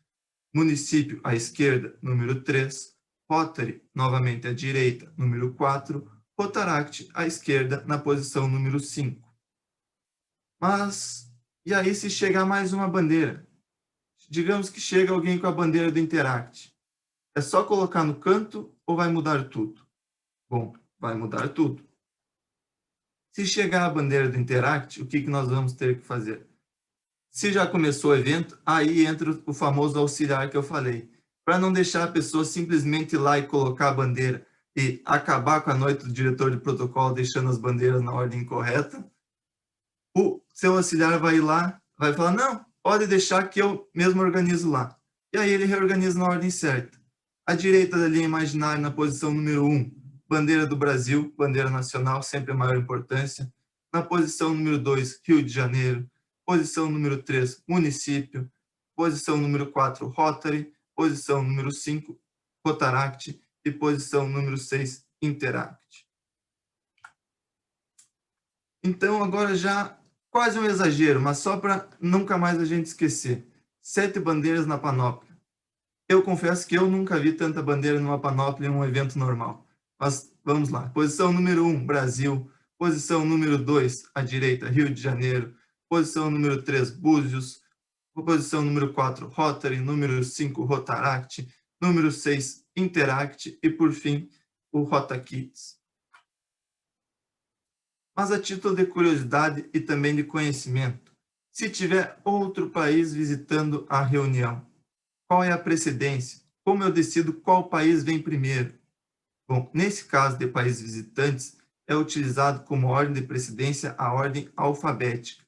município à esquerda, número 3, Rotary, novamente à direita, número 4, Rotaract à esquerda, na posição número 5. Mas, e aí se chegar mais uma bandeira? Digamos que chega alguém com a bandeira do Interact. É só colocar no canto ou vai mudar tudo? Bom, vai mudar tudo. Se chegar a bandeira do Interact, o que nós vamos ter que fazer? Se já começou o evento, aí entra o famoso auxiliar que eu falei. Para não deixar a pessoa simplesmente ir lá e colocar a bandeira e acabar com a noite do diretor de protocolo deixando as bandeiras na ordem correta, o seu auxiliar vai ir lá, vai falar, não, pode deixar que eu mesmo organizo lá. E aí ele reorganiza na ordem certa. À direita da linha imaginária, na posição número 1, bandeira do Brasil, bandeira nacional, sempre a maior importância. Na posição número 2, Rio de Janeiro. Posição número 3, município. Posição número 4, Rotary. Posição número 5, Rotaract. E posição número 6, Interact. Então, agora já quase um exagero, mas só para nunca mais a gente esquecer. 7 bandeiras na panóplia. Eu confesso que eu nunca vi tanta bandeira numa panóplia em um evento normal. Mas vamos lá. Posição número 1, Brasil. Posição número 2, à direita, Rio de Janeiro. Posição número 3, Búzios. Posição número 4, Rotary. Número 5, Rotaract. Número 6, Interact. E, por fim, o RotaKids. Mas a título de curiosidade e também de conhecimento, se tiver outro país visitando a reunião, qual é a precedência? Como eu decido qual país vem primeiro? Bom, nesse caso de países visitantes, é utilizado como ordem de precedência a ordem alfabética.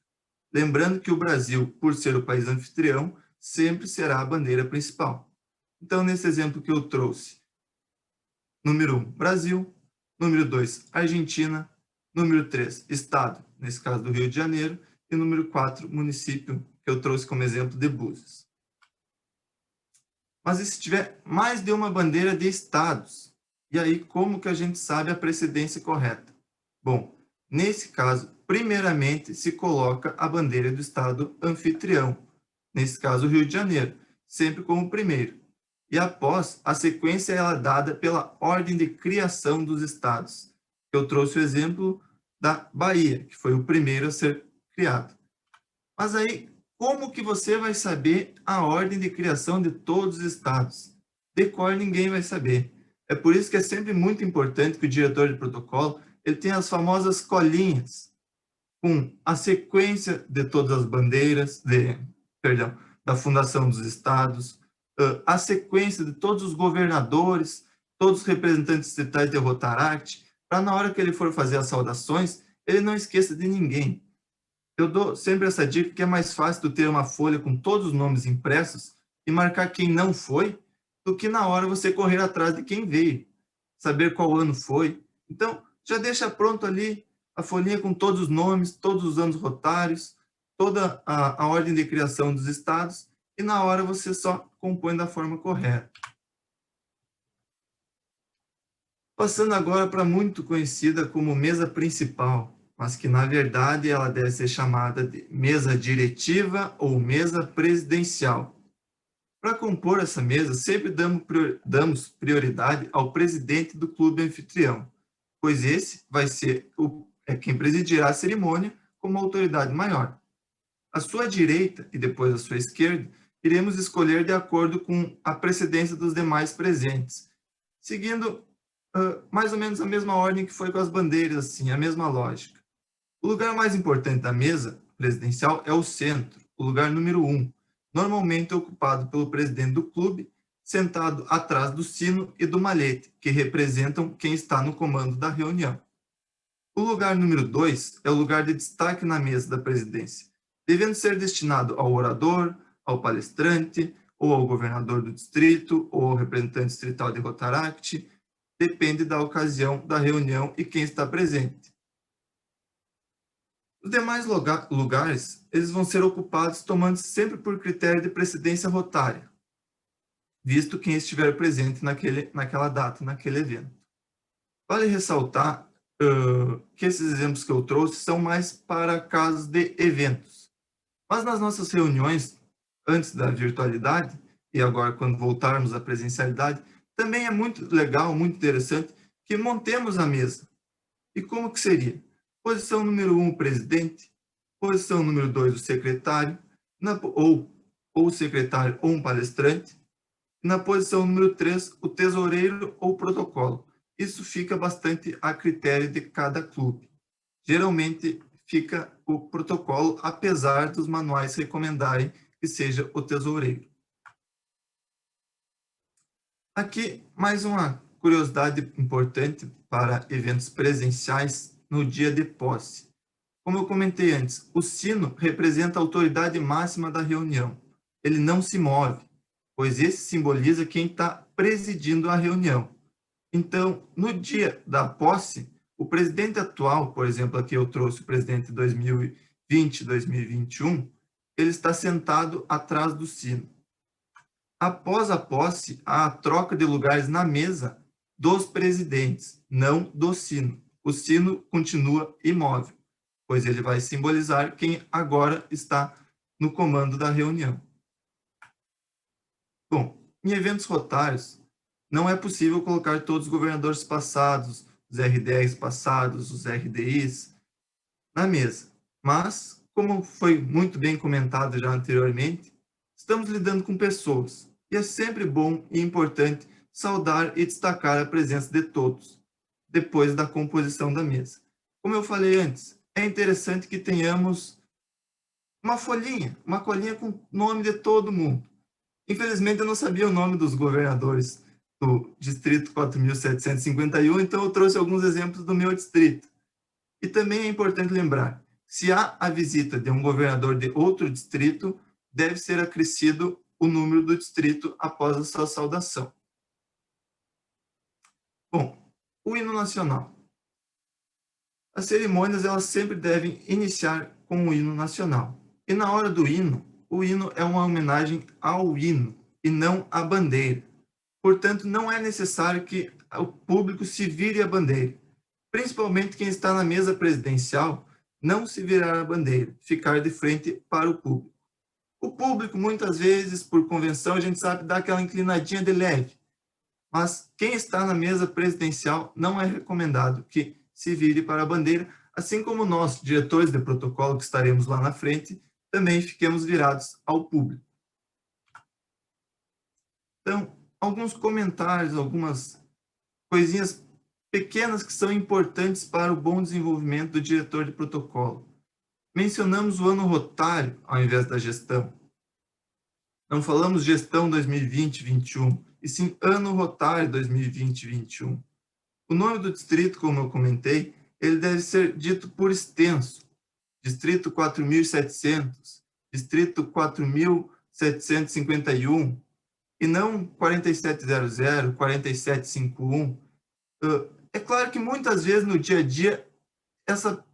Lembrando que o Brasil, por ser o país anfitrião, sempre será a bandeira principal. Então, nesse exemplo que eu trouxe, número 1, Brasil, número 2, Argentina, número 3, Estado, nesse caso do Rio de Janeiro, e número 4, município, que eu trouxe como exemplo de Búzios. Mas e se tiver mais de uma bandeira de estados? E aí, como que a gente sabe a precedência correta? Bom, nesse caso, primeiramente se coloca a bandeira do estado anfitrião, nesse caso o Rio de Janeiro, sempre como primeiro. E após, a sequência é dada pela ordem de criação dos estados. Eu trouxe o exemplo da Bahia, que foi o primeiro a ser criado. Mas aí, como que você vai saber a ordem de criação de todos os estados? De cor ninguém vai saber. É por isso que é sempre muito importante que o diretor de protocolo ele tenha as famosas colinhas com a sequência de todas as bandeiras, da fundação dos estados, a sequência de todos os governadores, todos os representantes distritais de Rotaract, para na hora que ele for fazer as saudações, ele não esqueça de ninguém. Eu dou sempre essa dica que é mais fácil ter uma folha com todos os nomes impressos e marcar quem não foi, do que na hora você correr atrás de quem veio, saber qual ano foi. Então, já deixa pronto ali a folhinha com todos os nomes, todos os anos rotários, toda a ordem de criação dos estados, e na hora você só compõe da forma correta. Passando agora para muito conhecida como mesa principal, mas que na verdade ela deve ser chamada de mesa diretiva ou mesa presidencial. Para compor essa mesa, sempre damos prioridade ao presidente do clube anfitrião, pois esse vai ser quem presidirá a cerimônia como autoridade maior. À sua direita e depois à sua esquerda, iremos escolher de acordo com a precedência dos demais presentes, seguindo mais ou menos a mesma ordem que foi com as bandeiras, assim, a mesma lógica. O lugar mais importante da mesa presidencial é o centro, o lugar número 1, normalmente ocupado pelo presidente do clube, sentado atrás do sino e do malhete, que representam quem está no comando da reunião. O lugar número 2 é o lugar de destaque na mesa da presidência, devendo ser destinado ao orador, ao palestrante, ou ao governador do distrito, ou ao representante distrital de Rotaract, depende da ocasião da reunião e quem está presente. Os demais lugares, eles vão ser ocupados tomando sempre por critério de precedência rotária, visto quem estiver presente naquela data, naquele evento. Vale ressaltar que esses exemplos que eu trouxe são mais para casos de eventos. Mas nas nossas reuniões, antes da virtualidade, e agora quando voltarmos à presencialidade, também é muito legal, muito interessante, que montemos a mesa. E como que seria? Posição número 1, o presidente. Posição número 2, o secretário. Ou o secretário ou um palestrante. Na posição número 3, o tesoureiro ou protocolo. Isso fica bastante a critério de cada clube. Geralmente fica o protocolo, apesar dos manuais recomendarem que seja o tesoureiro. Aqui, mais uma curiosidade importante para eventos presenciais no dia de posse. Como eu comentei antes, o sino representa a autoridade máxima da reunião. Ele não se move, pois esse simboliza quem está presidindo a reunião. Então, no dia da posse, o presidente atual, por exemplo, aqui eu trouxe o presidente 2020-2021, ele está sentado atrás do sino. Após a posse, há a troca de lugares na mesa dos presidentes, não do sino. O sino continua imóvel, pois ele vai simbolizar quem agora está no comando da reunião. Bom, em eventos rotários, não é possível colocar todos os governadores passados, os RDRs passados, os RDIs, na mesa. Mas, como foi muito bem comentado já anteriormente, estamos lidando com pessoas. E é sempre bom e importante saudar e destacar a presença de todos, depois da composição da mesa. Como eu falei antes, é interessante que tenhamos uma colinha com o nome de todo mundo. Infelizmente, eu não sabia o nome dos governadores do Distrito 4.751, então eu trouxe alguns exemplos do meu distrito. E também é importante lembrar, se há a visita de um governador de outro distrito, deve ser acrescido o número do distrito após a sua saudação. Bom, o hino nacional. As cerimônias, elas sempre devem iniciar com o hino nacional. E na hora do hino, o hino é uma homenagem ao hino e não à bandeira. Portanto, não é necessário que o público se vire à bandeira. Principalmente quem está na mesa presidencial, não se virar à bandeira, ficar de frente para o público. O público, muitas vezes, por convenção, a gente sabe, dá aquela inclinadinha de leve. Mas quem está na mesa presidencial não é recomendado que se vire para a bandeira, assim como nós, diretores de protocolo que estaremos lá na frente, também fiquemos virados ao público. Então, alguns comentários, algumas coisinhas pequenas que são importantes para o bom desenvolvimento do diretor de protocolo. Mencionamos o ano rotário ao invés da gestão. Não falamos gestão 2020-21, e sim ano rotário 2020-21. O nome do distrito, como eu comentei, ele deve ser dito por extenso. Distrito 4.700, distrito 4.751, e não 4700, 4751. É claro que muitas vezes no dia a dia essa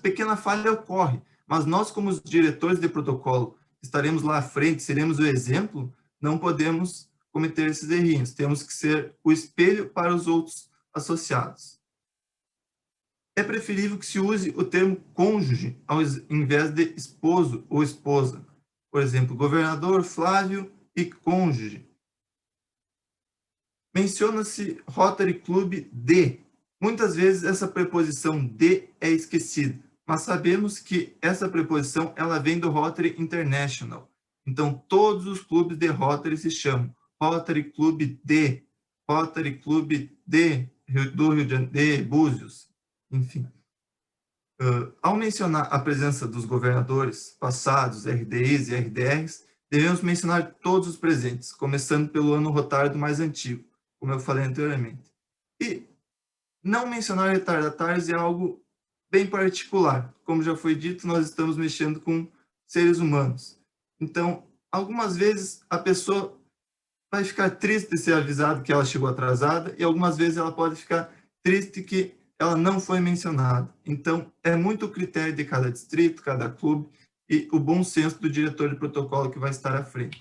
pequena falha ocorre, mas nós, como os diretores de protocolo, estaremos lá à frente, seremos o exemplo, não podemos cometer esses errinhos. Temos que ser o espelho para os outros associados. É preferível que se use o termo cônjuge ao invés de esposo ou esposa. Por exemplo, governador Flávio e cônjuge. Menciona-se Rotary Club de. Muitas vezes essa preposição de é esquecida, mas sabemos que essa preposição ela vem do Rotary International. Então, todos os clubes de Rotary se chamam Rotary Club de, Rotary Club do Rio de Janeiro, de Búzios, enfim. Ao mencionar a presença dos governadores passados, RDIs e RDRs, devemos mencionar todos os presentes, começando pelo ano rotário do mais antigo, como eu falei anteriormente. E não mencionar retardatários é algo bem particular. Como já foi dito, nós estamos mexendo com seres humanos. Então, algumas vezes a pessoa vai ficar triste de ser avisado que ela chegou atrasada e algumas vezes ela pode ficar triste que ela não foi mencionada. Então, é muito o critério de cada distrito, cada clube e o bom senso do diretor de protocolo que vai estar à frente.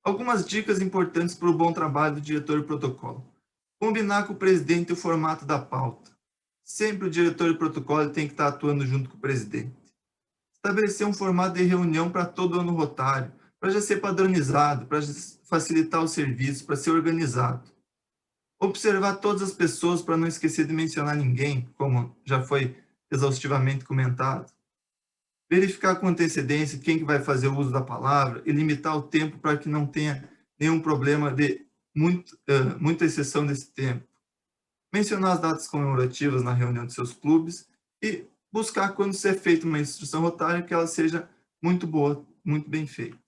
Algumas dicas importantes para o bom trabalho do diretor de protocolo. Combinar com o presidente o formato da pauta. Sempre o diretor de protocolo tem que estar atuando junto com o presidente. Estabelecer um formato de reunião para todo ano rotário, para já ser padronizado, para facilitar o serviço, para ser organizado. Observar todas as pessoas para não esquecer de mencionar ninguém, como já foi exaustivamente comentado. Verificar com antecedência quem que vai fazer o uso da palavra e limitar o tempo para que não tenha nenhum problema de muita exceção desse tempo. Mencionar as datas comemorativas na reunião de seus clubes e buscar, quando ser feita uma instrução rotária, que ela seja muito boa, muito bem feita.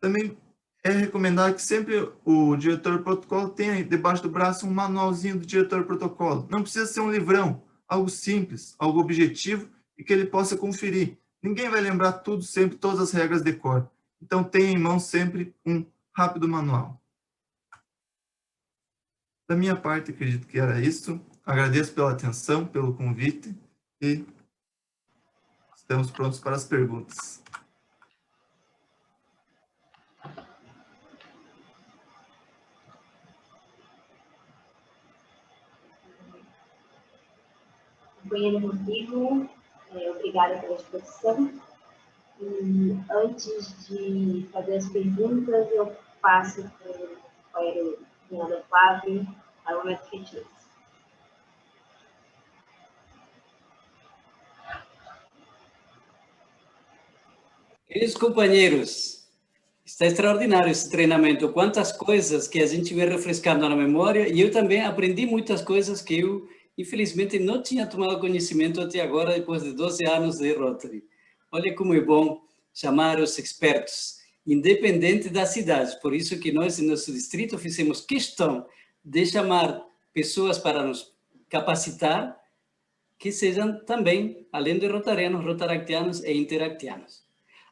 Também é recomendado que sempre o diretor de protocolo tenha debaixo do braço um manualzinho do diretor de protocolo. Não precisa ser um livrão, algo simples, algo objetivo e que ele possa conferir. Ninguém vai lembrar tudo sempre, todas as regras de cor. Então tenha em mão sempre um rápido manual. Da minha parte, acredito que era isso. Agradeço pela atenção, pelo convite e estamos prontos para as perguntas. Companheiro Rodrigo, obrigada pela exposição. E antes de fazer as perguntas, eu passo para o companheiro Flávio para o momento fitness. Queridos companheiros, está extraordinário esse treinamento. Quantas coisas que a gente vem refrescando na memória, e eu também aprendi muitas coisas que eu, infelizmente, não tinha tomado conhecimento até agora, depois de 12 anos de Rotary. Olha como é bom chamar os expertos, independente da cidade. Por isso que nós, em nosso distrito, fizemos questão de chamar pessoas para nos capacitar, que sejam também, além de rotarianos, rotaractianos e interactianos.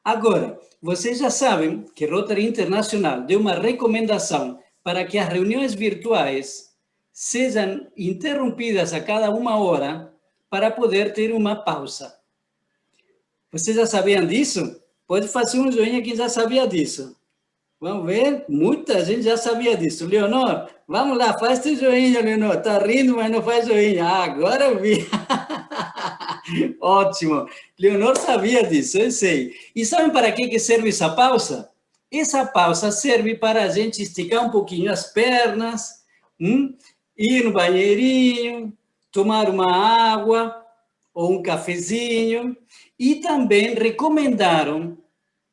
Agora, vocês já sabem que Rotary Internacional deu uma recomendação para que as reuniões virtuais sejam interrompidas a cada 1 hora para poder ter uma pausa. Vocês já sabiam disso? Pode fazer um joinha quem já sabia disso. Vamos ver? Muita gente já sabia disso. Leonor, vamos lá, faz teu joinha, Leonor. Está rindo, mas não faz joinha. Ah, agora eu vi. Ótimo. Leonor sabia disso, eu sei. E sabem para que serve essa pausa? Essa pausa serve para a gente esticar um pouquinho as pernas, ir no banheirinho, tomar uma água ou um cafezinho. E também recomendaram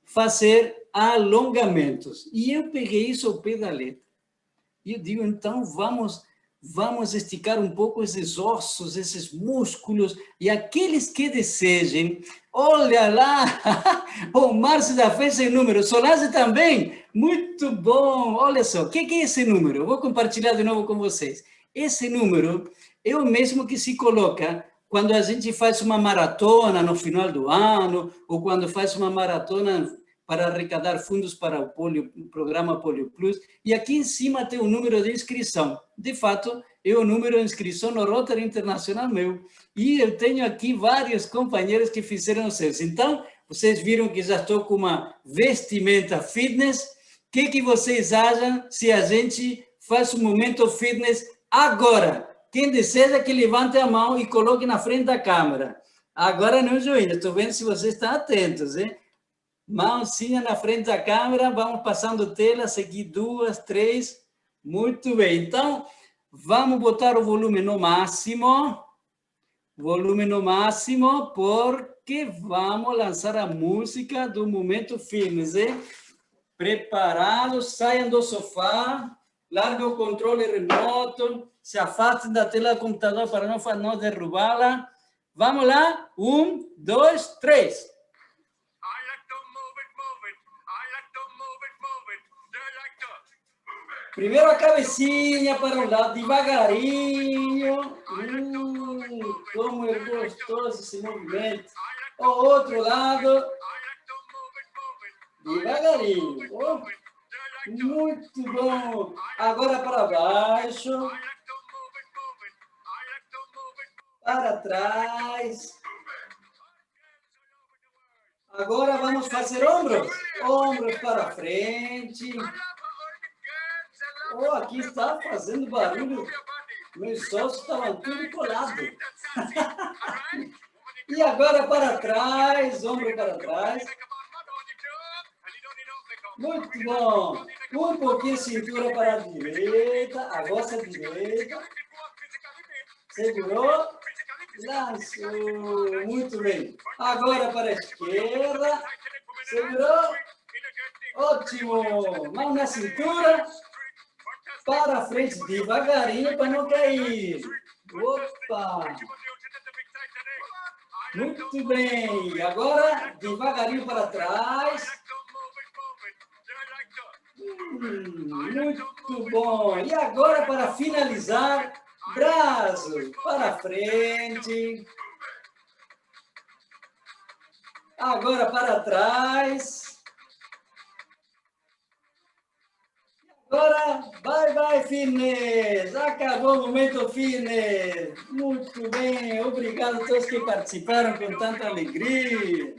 fazer alongamentos. E eu peguei isso ao pé da letra. E eu digo, então, vamos vamos esticar um pouco esses ossos, esses músculos, e aqueles que desejem, olha lá, o Márcio já fez esse número, Solange também, muito bom, olha só, o que é esse número? Eu vou compartilhar de novo com vocês. Esse número é o mesmo que se coloca quando a gente faz uma maratona no final do ano, ou quando faz uma maratona para arrecadar fundos para o programa Polio Plus, e aqui em cima tem o número de inscrição. De fato, é o número de inscrição no Rotary Internacional meu. E eu tenho aqui vários companheiros que fizeram os seus. Então, vocês viram que já estou com uma vestimenta fitness. O que vocês acham se a gente faz um momento fitness agora? Quem deseja que levante a mão e coloque na frente da câmera. Agora no joelho. Estou vendo se vocês estão atentos, hein? Mãozinha na frente da câmera, vamos passando tela, seguir 2, 3, muito bem. Então, vamos botar o volume no máximo, porque vamos lançar a música do Momento Fitness, hein? Preparados, saiam do sofá, larguem o controle remoto, se afastem da tela do computador para não derrubá-la. Vamos lá? 1, 2, 3. Primeiro a cabecinha para um lado, devagarinho. Como é gostoso esse movimento. O outro lado. Devagarinho. Oh, muito bom. Agora para baixo. Para trás. Agora vamos fazer ombros. Ombros para frente. Oh, aqui está fazendo barulho. Meus sócios estavam tudo colado. E agora para trás, ombro para trás. Muito bom. Um pouquinho cintura para a direita, a vossa direita. Segurou. Lançou. Muito bem. Agora para a esquerda. Segurou. Ótimo. Mão na cintura. Para frente, devagarinho, para não cair. Opa! Muito bem. Agora, devagarinho para trás. Muito bom. E agora, para finalizar, braços para frente. Agora, para trás. Agora, bye, fitness! Acabou o Momento Fitness! Muito bem, obrigado a todos que participaram com tanta alegria.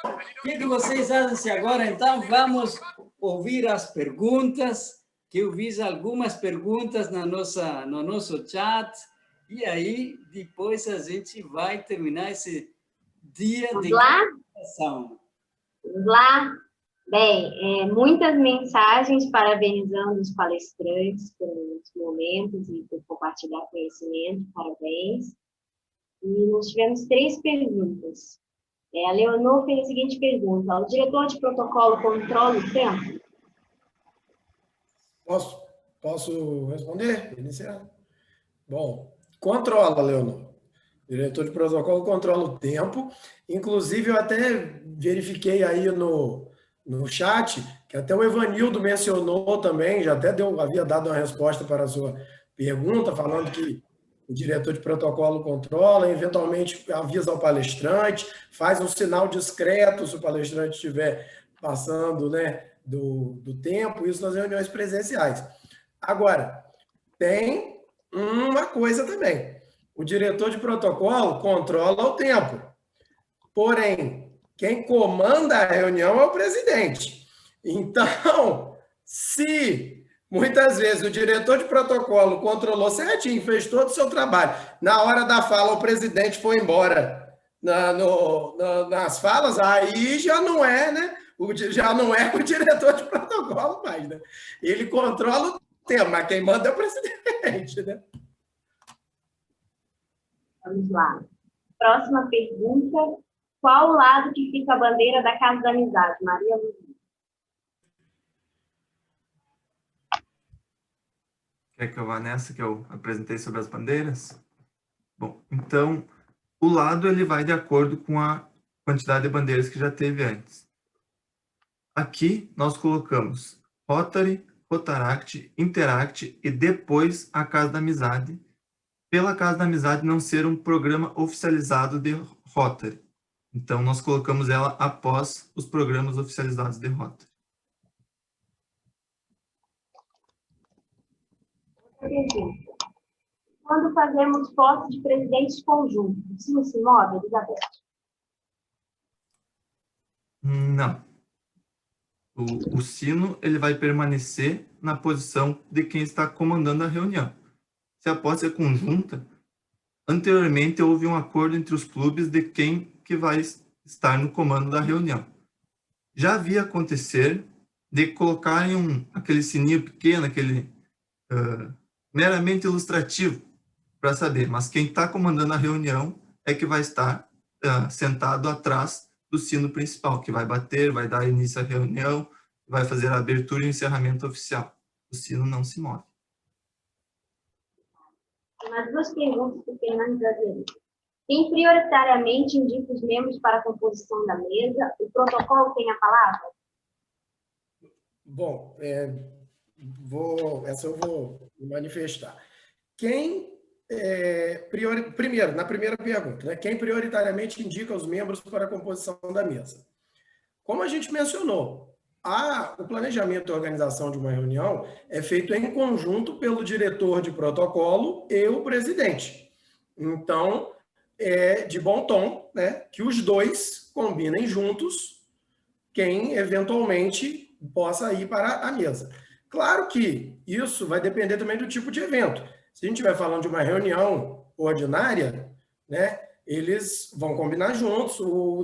O que vocês acham se agora, então, vamos ouvir as perguntas, que eu vi algumas perguntas no nosso chat, e aí, depois a gente vai terminar esse dia de meditação. Vamos lá? Bem, muitas mensagens parabenizando os palestrantes pelos momentos e por compartilhar conhecimento, parabéns. E nós tivemos 3 perguntas. A Leonor fez a seguinte pergunta: o diretor de protocolo controla o tempo? Posso responder? Iniciar? Bom, controla, Leonor. O diretor de protocolo controla o tempo. Inclusive, eu até verifiquei aí no chat, que até o Evanildo mencionou também, já até havia dado uma resposta para a sua pergunta, falando que o diretor de protocolo controla, eventualmente avisa ao palestrante, faz um sinal discreto se o palestrante estiver passando, né, do tempo, isso nas reuniões presenciais. Agora, tem uma coisa também. O diretor de protocolo controla o tempo. Porém, quem comanda a reunião é o presidente. Então, se muitas vezes o diretor de protocolo controlou certinho, fez todo o seu trabalho, na hora da fala o presidente foi embora nas falas, aí já não é, né? Já não é o diretor de protocolo mais, né? Ele controla o tempo, mas quem manda é o presidente, né? Vamos lá. Próxima pergunta. Qual o lado que fica a bandeira da Casa da Amizade? Maria Luzia. Quer que eu vá nessa que eu apresentei sobre as bandeiras? Bom, então, o lado ele vai de acordo com a quantidade de bandeiras que já teve antes. Aqui nós colocamos Rotary, Rotaract, Interact e depois a Casa da Amizade, pela Casa da Amizade não ser um programa oficializado de Rotary. Então, nós colocamos ela após os programas oficializados de Rotary. Quando fazemos posse de presidentes conjuntos, o sino se move, Elizabeth? Não. O sino ele vai permanecer na posição de quem está comandando a reunião. Se a posse é conjunta, anteriormente houve um acordo entre os clubes de quem que vai estar no comando da reunião. Já havia acontecer de colocarem aquele sininho pequeno, aquele meramente ilustrativo, para saber, mas quem está comandando a reunião é que vai estar sentado atrás do sino principal, que vai bater, vai dar início à reunião, vai fazer a abertura e o encerramento oficial. O sino não se move. Umas duas perguntas para o Fernando Brasileiro. Quem prioritariamente indica os membros para a composição da mesa? O protocolo tem a palavra? Bom, essa eu vou me manifestar. Primeiro, na primeira pergunta, né, quem prioritariamente indica os membros para a composição da mesa? Como a gente mencionou, o planejamento e organização de uma reunião é feito em conjunto pelo diretor de protocolo e o presidente. Então, é de bom tom, né, que os dois combinem juntos quem eventualmente possa ir para a mesa. Claro que isso vai depender também do tipo de evento. Se a gente estiver falando de uma reunião ordinária, né, eles vão combinar juntos.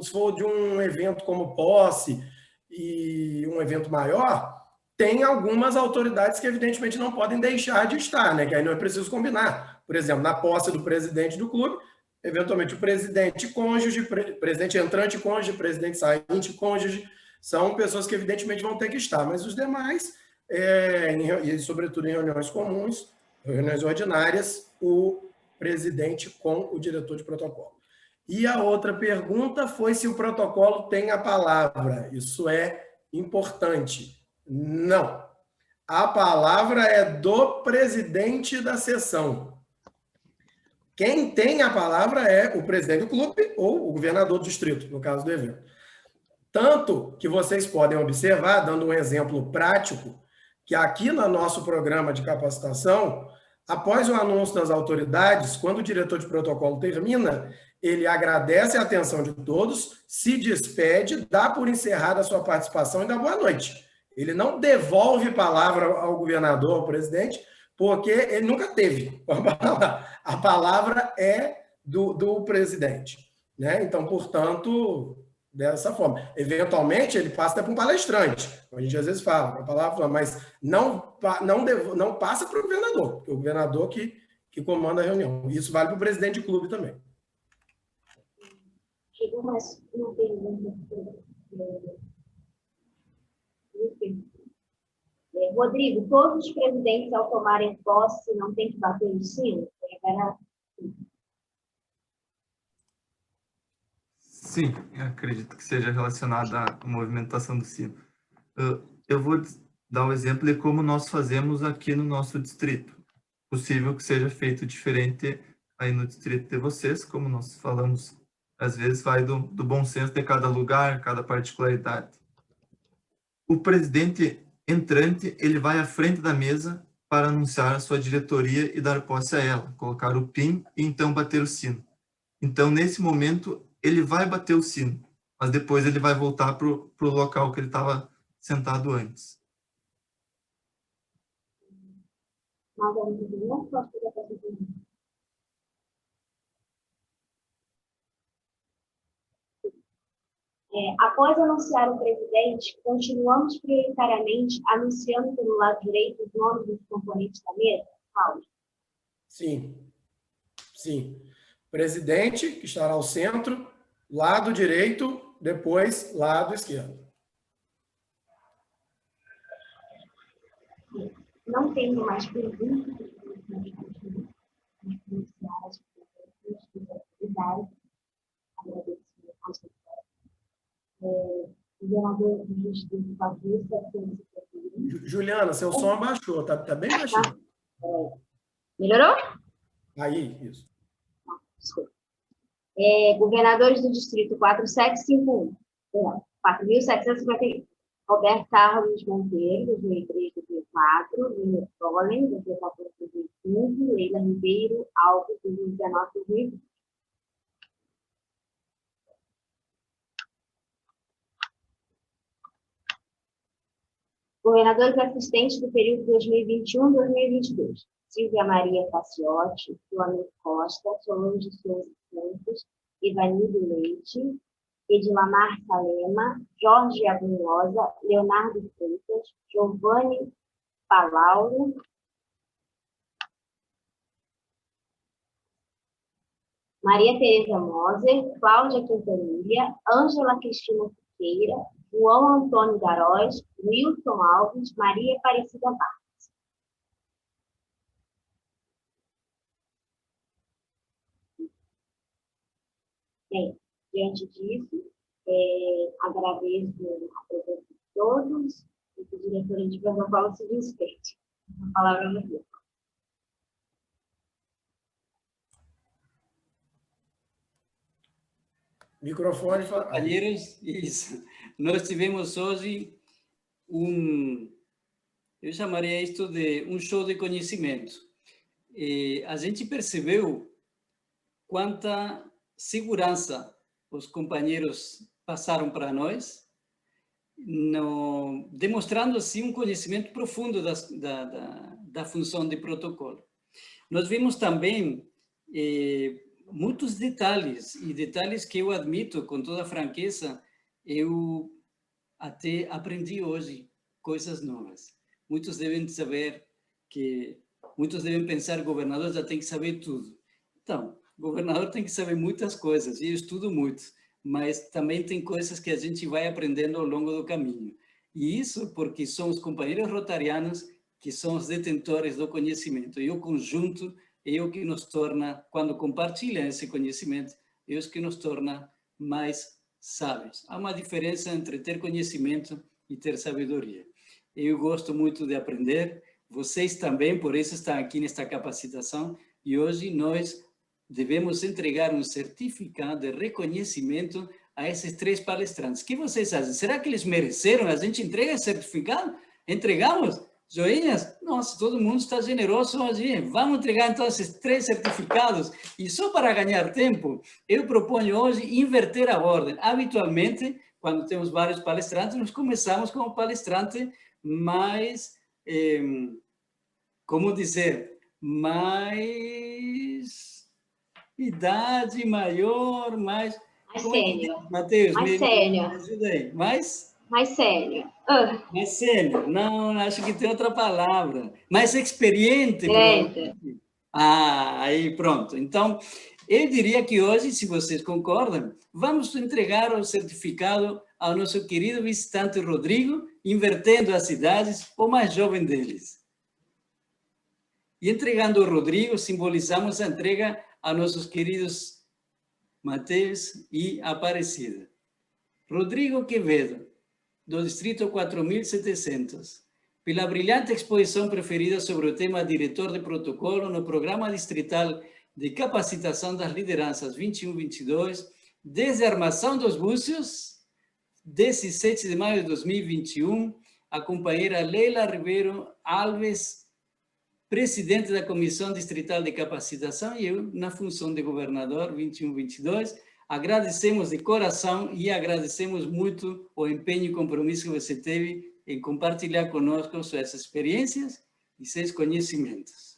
Se for de um evento como posse e um evento maior, tem algumas autoridades que evidentemente não podem deixar de estar, né, que aí não é preciso combinar. Por exemplo, na posse do presidente do clube, eventualmente o presidente cônjuge, presidente entrante cônjuge, presidente sainte cônjuge, são pessoas que evidentemente vão ter que estar, mas os demais, e sobretudo em reuniões comuns, reuniões ordinárias, o presidente com o diretor de protocolo. E a outra pergunta foi se o protocolo tem a palavra. Isso é importante. Não. A palavra é do presidente da sessão. Quem tem a palavra é o presidente do clube ou o governador do distrito, no caso do evento. Tanto que vocês podem observar, dando um exemplo prático, que aqui no nosso programa de capacitação, após o anúncio das autoridades, quando o diretor de protocolo termina, ele agradece a atenção de todos, se despede, dá por encerrada a sua participação e dá boa noite. Ele não devolve palavra ao governador, ao presidente, porque ele nunca teve. A palavra é do presidente, né? Então, portanto, dessa forma. Eventualmente, ele passa até para um palestrante. A gente às vezes fala a palavra, mas não passa para o governador, porque é o governador que comanda a reunião. Isso vale para o presidente de clube também. Chegou mais uma pergunta. Rodrigo, todos os presidentes, ao tomarem posse, não tem que bater no sino? Sim, eu acredito que seja relacionado à movimentação do sino. Eu vou dar um exemplo de como nós fazemos aqui no nosso distrito. Possível que seja feito diferente aí no distrito de vocês, como nós falamos, às vezes vai do bom senso de cada lugar, cada particularidade. O presidente entrante, ele vai à frente da mesa para anunciar a sua diretoria e dar posse a ela, colocar o PIN e então bater o sino. Então, nesse momento, ele vai bater o sino, mas depois ele vai voltar para o local que ele estava sentado antes. Após anunciar o presidente, continuamos prioritariamente anunciando pelo lado direito os nomes dos componentes da mesa? Paulo? Sim. Sim. Presidente, que estará ao centro, lado direito, depois lado esquerdo. Não tenho mais perguntas. Governador do Distrito Paulista, Juliana, seu som abaixou, tá bem baixinho. melhorou? Aí, isso. Desculpa. Governadores do Distrito 4.751. Roberto Carlos Monteiro, 2003, 2004. Lino Tolen, 2014, 2015. Leila Ribeiro Alves, 2019, 2020. Governadores assistentes do período 2021-2022. Silvia Maria Faciotti, Joana Costa, Solange Souza Santos, Ivanildo Leite, Edilamar Salema, Jorge Abrunhosa, Leonardo Freitas, Giovanni Palauro, Maria Tereza Moser, Cláudia Quintanilha, Ângela Cristina Siqueira, João Antônio Daróis, Wilson Alves, Maria Aparecida Vargas. Bem, diante disso, agradeço a presença de todos e que a diretora de protocolo se despede. A palavra é minha. Microfone. Companheiros, isso. Nós tivemos hoje eu chamaria isto de um show de conhecimento. A gente percebeu quanta segurança os companheiros passaram para nós, demonstrando assim um conhecimento profundo da função de protocolo. Nós vimos também muitos detalhes, e detalhes que eu admito com toda franqueza, eu até aprendi hoje coisas novas. Muitos devem saber muitos devem pensar que o governador já tem que saber tudo. Então, o governador tem que saber muitas coisas, e eu estudo muito, mas também tem coisas que a gente vai aprendendo ao longo do caminho. E isso porque são os companheiros rotarianos que são os detentores do conhecimento, e o conjunto é o que nos torna, quando compartilham esse conhecimento, é o que nos torna mais sábios. Há uma diferença entre ter conhecimento e ter sabedoria. Eu gosto muito de aprender, vocês também, por isso estão aqui nesta capacitação, e hoje nós devemos entregar um certificado de reconhecimento a esses 3 palestrantes. O que vocês acham? Será que eles mereceram? A gente entrega esse certificado? Entregamos? Joinhas? Nossa, todo mundo está generoso hoje. Vamos entregar então esses 3 certificados. E só para ganhar tempo, eu proponho hoje inverter a ordem. Habitualmente, quando temos vários palestrantes, nós começamos com o palestrante mais, como dizer, mais idade, maior, mais sênior. Mateus, mais sênior. Ajuda aí. Mais sênior. Mais sênior. Não, acho que tem outra palavra. Mais experiente. Aí pronto. Então, eu diria que hoje, se vocês concordam, vamos entregar o certificado ao nosso querido visitante Rodrigo, invertendo as idades, o mais jovem deles. E entregando o Rodrigo, simbolizamos a entrega a nossos queridos Mateus e Aparecida. Rodrigo Quevedo, do Distrito 4700, pela brilhante exposição preferida sobre o tema Diretor de Protocolo no Programa Distrital de Capacitação das Lideranças 21-22, desde a armação dos búzios, 17 de maio de 2021, a companheira Leila Ribeiro Alves, presidente da Comissão Distrital de Capacitação, e eu na função de governador 21-22, agradecemos de coração e agradecemos muito o empenho e compromisso que você teve em compartilhar conosco suas experiências e seus conhecimentos.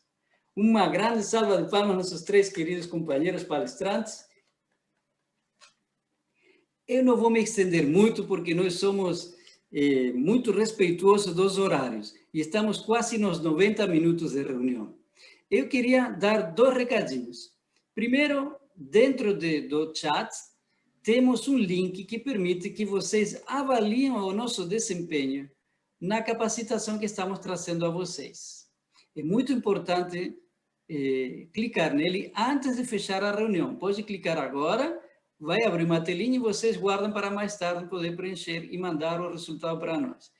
Uma grande salva de palmas aos nossos 3 queridos companheiros palestrantes. Eu não vou me estender muito, porque nós somos muito respeituosos dos horários e estamos quase nos 90 minutos de reunião. Eu queria dar 2 recadinhos. Primeiro, dentro do chat, temos um link que permite que vocês avaliem o nosso desempenho na capacitação que estamos trazendo a vocês. é muito importante clicar nele antes de fechar a reunião. Pode clicar agora, vai abrir uma telinha e vocês guardam para mais tarde poder preencher e mandar o resultado para nós.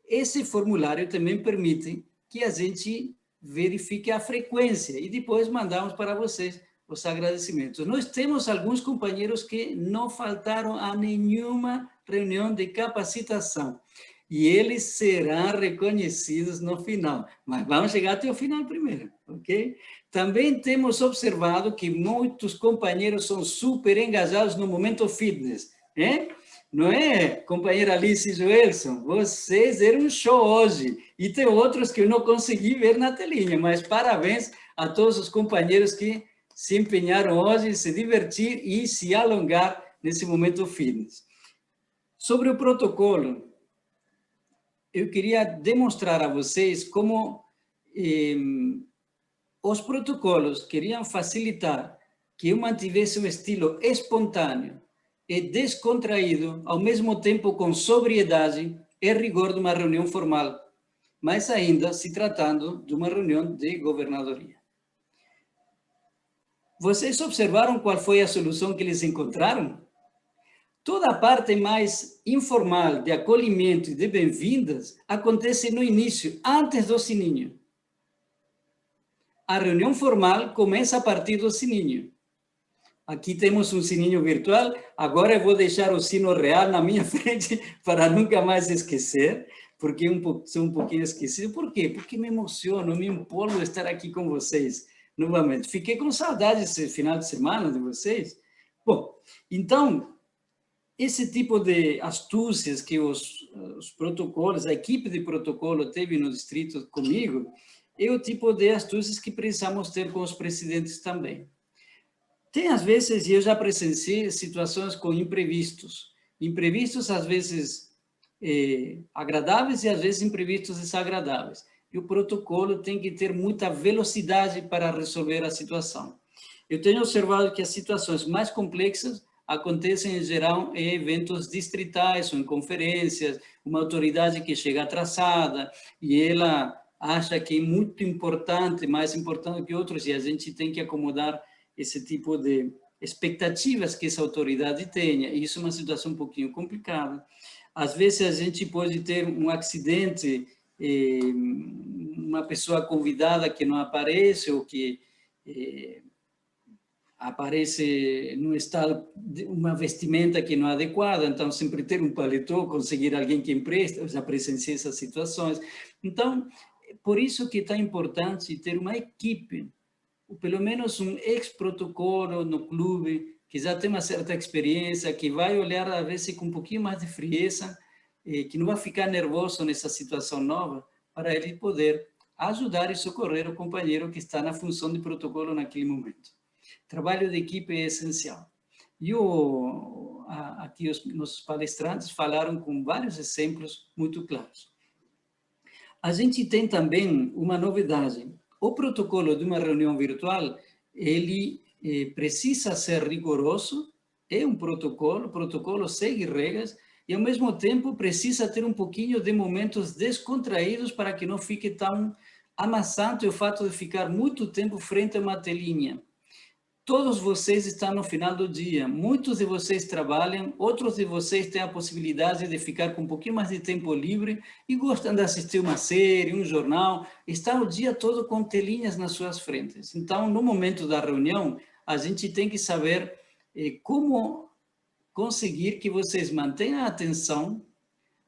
Esse formulário também permite que a gente verifique a frequência e depois mandamos para vocês os agradecimentos. Nós temos alguns companheiros que não faltaram a nenhuma reunião de capacitação e eles serão reconhecidos no final, mas vamos chegar até o final primeiro, ok? Também temos observado que muitos companheiros são super engajados no momento fitness, né? Não é, companheira Alice e Joelson? Vocês deram um show hoje. E tem outros que eu não consegui ver na telinha, mas parabéns a todos os companheiros que se empenharam hoje em se divertir e se alongar nesse momento fitness. Sobre o protocolo, eu queria demonstrar a vocês como os protocolos queriam facilitar que eu mantivesse um estilo espontâneo e descontraído, ao mesmo tempo com sobriedade e rigor de uma reunião formal, mas ainda se tratando de uma reunião de governadoria. Vocês observaram qual foi a solução que eles encontraram? Toda a parte mais informal de acolhimento e de bem-vindas acontece no início, antes do sininho. A reunião formal começa a partir do sininho. Aqui temos um sininho virtual, agora eu vou deixar o sino real na minha frente para nunca mais esquecer, porque sou um pouquinho esquecido. Por quê? Porque me emociono, me empolgo de estar aqui com vocês novamente. Fiquei com saudade esse final de semana de vocês. Bom, então, esse tipo de astúcias que os protocolos, a equipe de protocolo teve no distrito comigo, é o tipo de astúcias que precisamos ter com os presidentes também. Tem, às vezes, e eu já presenciei situações com imprevistos. Imprevistos, às vezes, agradáveis e, às vezes, imprevistos desagradáveis. E o protocolo tem que ter muita velocidade para resolver a situação. Eu tenho observado que as situações mais complexas acontecem, em geral, em eventos distritais ou em conferências, uma autoridade que chega atrasada e ela acha que é muito importante, mais importante que outros, e a gente tem que acomodar esse tipo de expectativas que essa autoridade tenha. Isso é uma situação um pouquinho complicada. Às vezes, a gente pode ter um acidente, uma pessoa convidada que não aparece, ou que aparece num estado, uma vestimenta que não é adequada, então sempre ter um paletó, conseguir alguém que empreste, eu já presenciei essas situações. Então, por isso que é tão importante ter uma equipe, ou pelo menos um ex-protocolo no clube, que já tem uma certa experiência, que vai olhar, às vezes, com um pouquinho mais de frieza, que não vai ficar nervoso nessa situação nova, para ele poder ajudar e socorrer o companheiro que está na função de protocolo naquele momento. Trabalho de equipe é essencial. E aqui os nossos palestrantes falaram com vários exemplos muito claros. A gente tem também uma novidade. O protocolo de uma reunião virtual, ele precisa ser rigoroso, é um protocolo, o protocolo segue regras, e ao mesmo tempo precisa ter um pouquinho de momentos descontraídos para que não fique tão amassante o fato de ficar muito tempo frente a uma telinha. Todos vocês estão no final do dia, muitos de vocês trabalham, outros de vocês têm a possibilidade de ficar com um pouquinho mais de tempo livre e gostam de assistir uma série, um jornal, estão o dia todo com telinhas nas suas frentes. Então, no momento da reunião, a gente tem que saber como conseguir que vocês mantenham a atenção,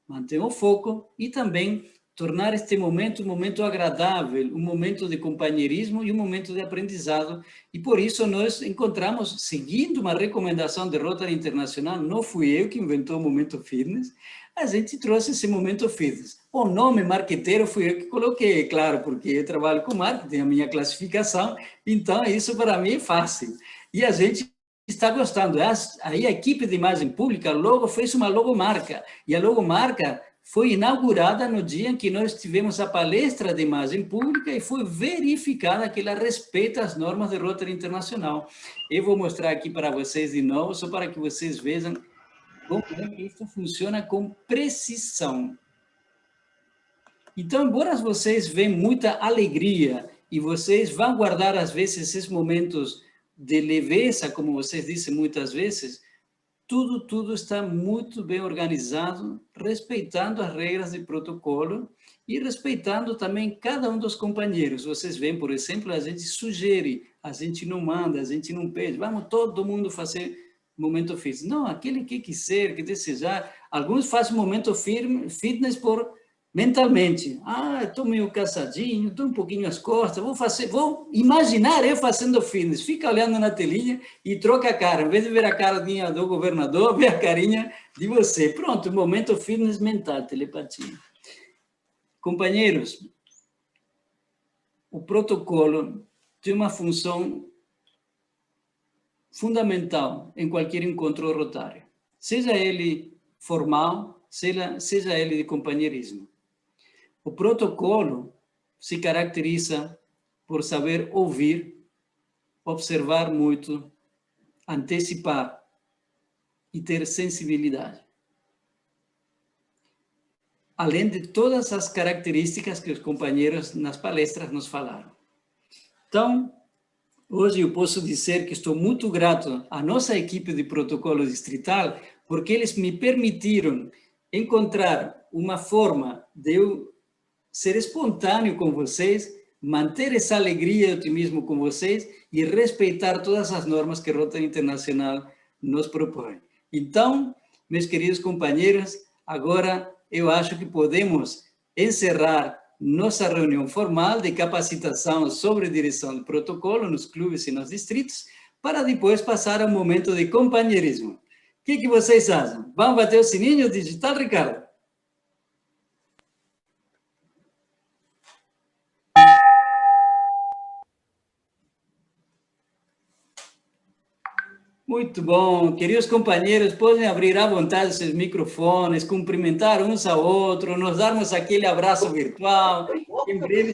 mantenham o foco e também tornar este momento um momento agradável, um momento de companheirismo e um momento de aprendizado. E por isso nós encontramos, seguindo uma recomendação de Rotary Internacional, não fui eu que inventou o momento fitness, a gente trouxe esse momento fitness. O nome marqueteiro fui eu que coloquei, claro, porque eu trabalho com marketing, a minha classificação, então isso para mim é fácil. E a gente está gostando. Aí a equipe de imagem pública logo fez uma logomarca, e a logomarca foi inaugurada no dia em que nós tivemos a palestra de imagem pública e foi verificada que ela respeita as normas de Rotary Internacional. Eu vou mostrar aqui para vocês de novo, só para que vocês vejam como é que isso funciona com precisão. Então, embora vocês vejam muita alegria e vocês vão guardar, às vezes, esses momentos de leveza, como vocês dizem muitas vezes, tudo está muito bem organizado, respeitando as regras de protocolo e respeitando também cada um dos companheiros. Vocês veem, por exemplo, a gente sugere, a gente não manda, a gente não pede, vamos todo mundo fazer momento fitness. Não, aquele que quiser, que desejar. Alguns fazem momento fitness mentalmente. Estou meio cansadinho, estou um pouquinho às costas, vou imaginar eu fazendo fitness. Fica olhando na telinha e troca a cara. Em vez de ver a carinha do governador, vê a carinha de você. Pronto, momento fitness mental, telepatia. Companheiros, o protocolo tem uma função fundamental em qualquer encontro rotário. Seja ele formal, seja ele de companheirismo. O protocolo se caracteriza por saber ouvir, observar muito, antecipar e ter sensibilidade. Além de todas as características que os companheiros nas palestras nos falaram. Então, hoje eu posso dizer que estou muito grato à nossa equipe de protocolo distrital, porque eles me permitiram encontrar uma forma de eu ser espontâneo com vocês, manter essa alegria e otimismo com vocês e respeitar todas as normas que a Rota Internacional nos propõe. Então, meus queridos companheiros, agora eu acho que podemos encerrar nossa reunião formal de capacitação sobre direção de protocolo nos clubes e nos distritos, para depois passar ao momento de companheirismo. O que vocês acham? Vamos bater o sininho digital, Ricardo? Muito bom. Queridos companheiros, podem abrir à vontade seus microfones, cumprimentar uns ao outros, nos darmos aquele abraço virtual. Em breve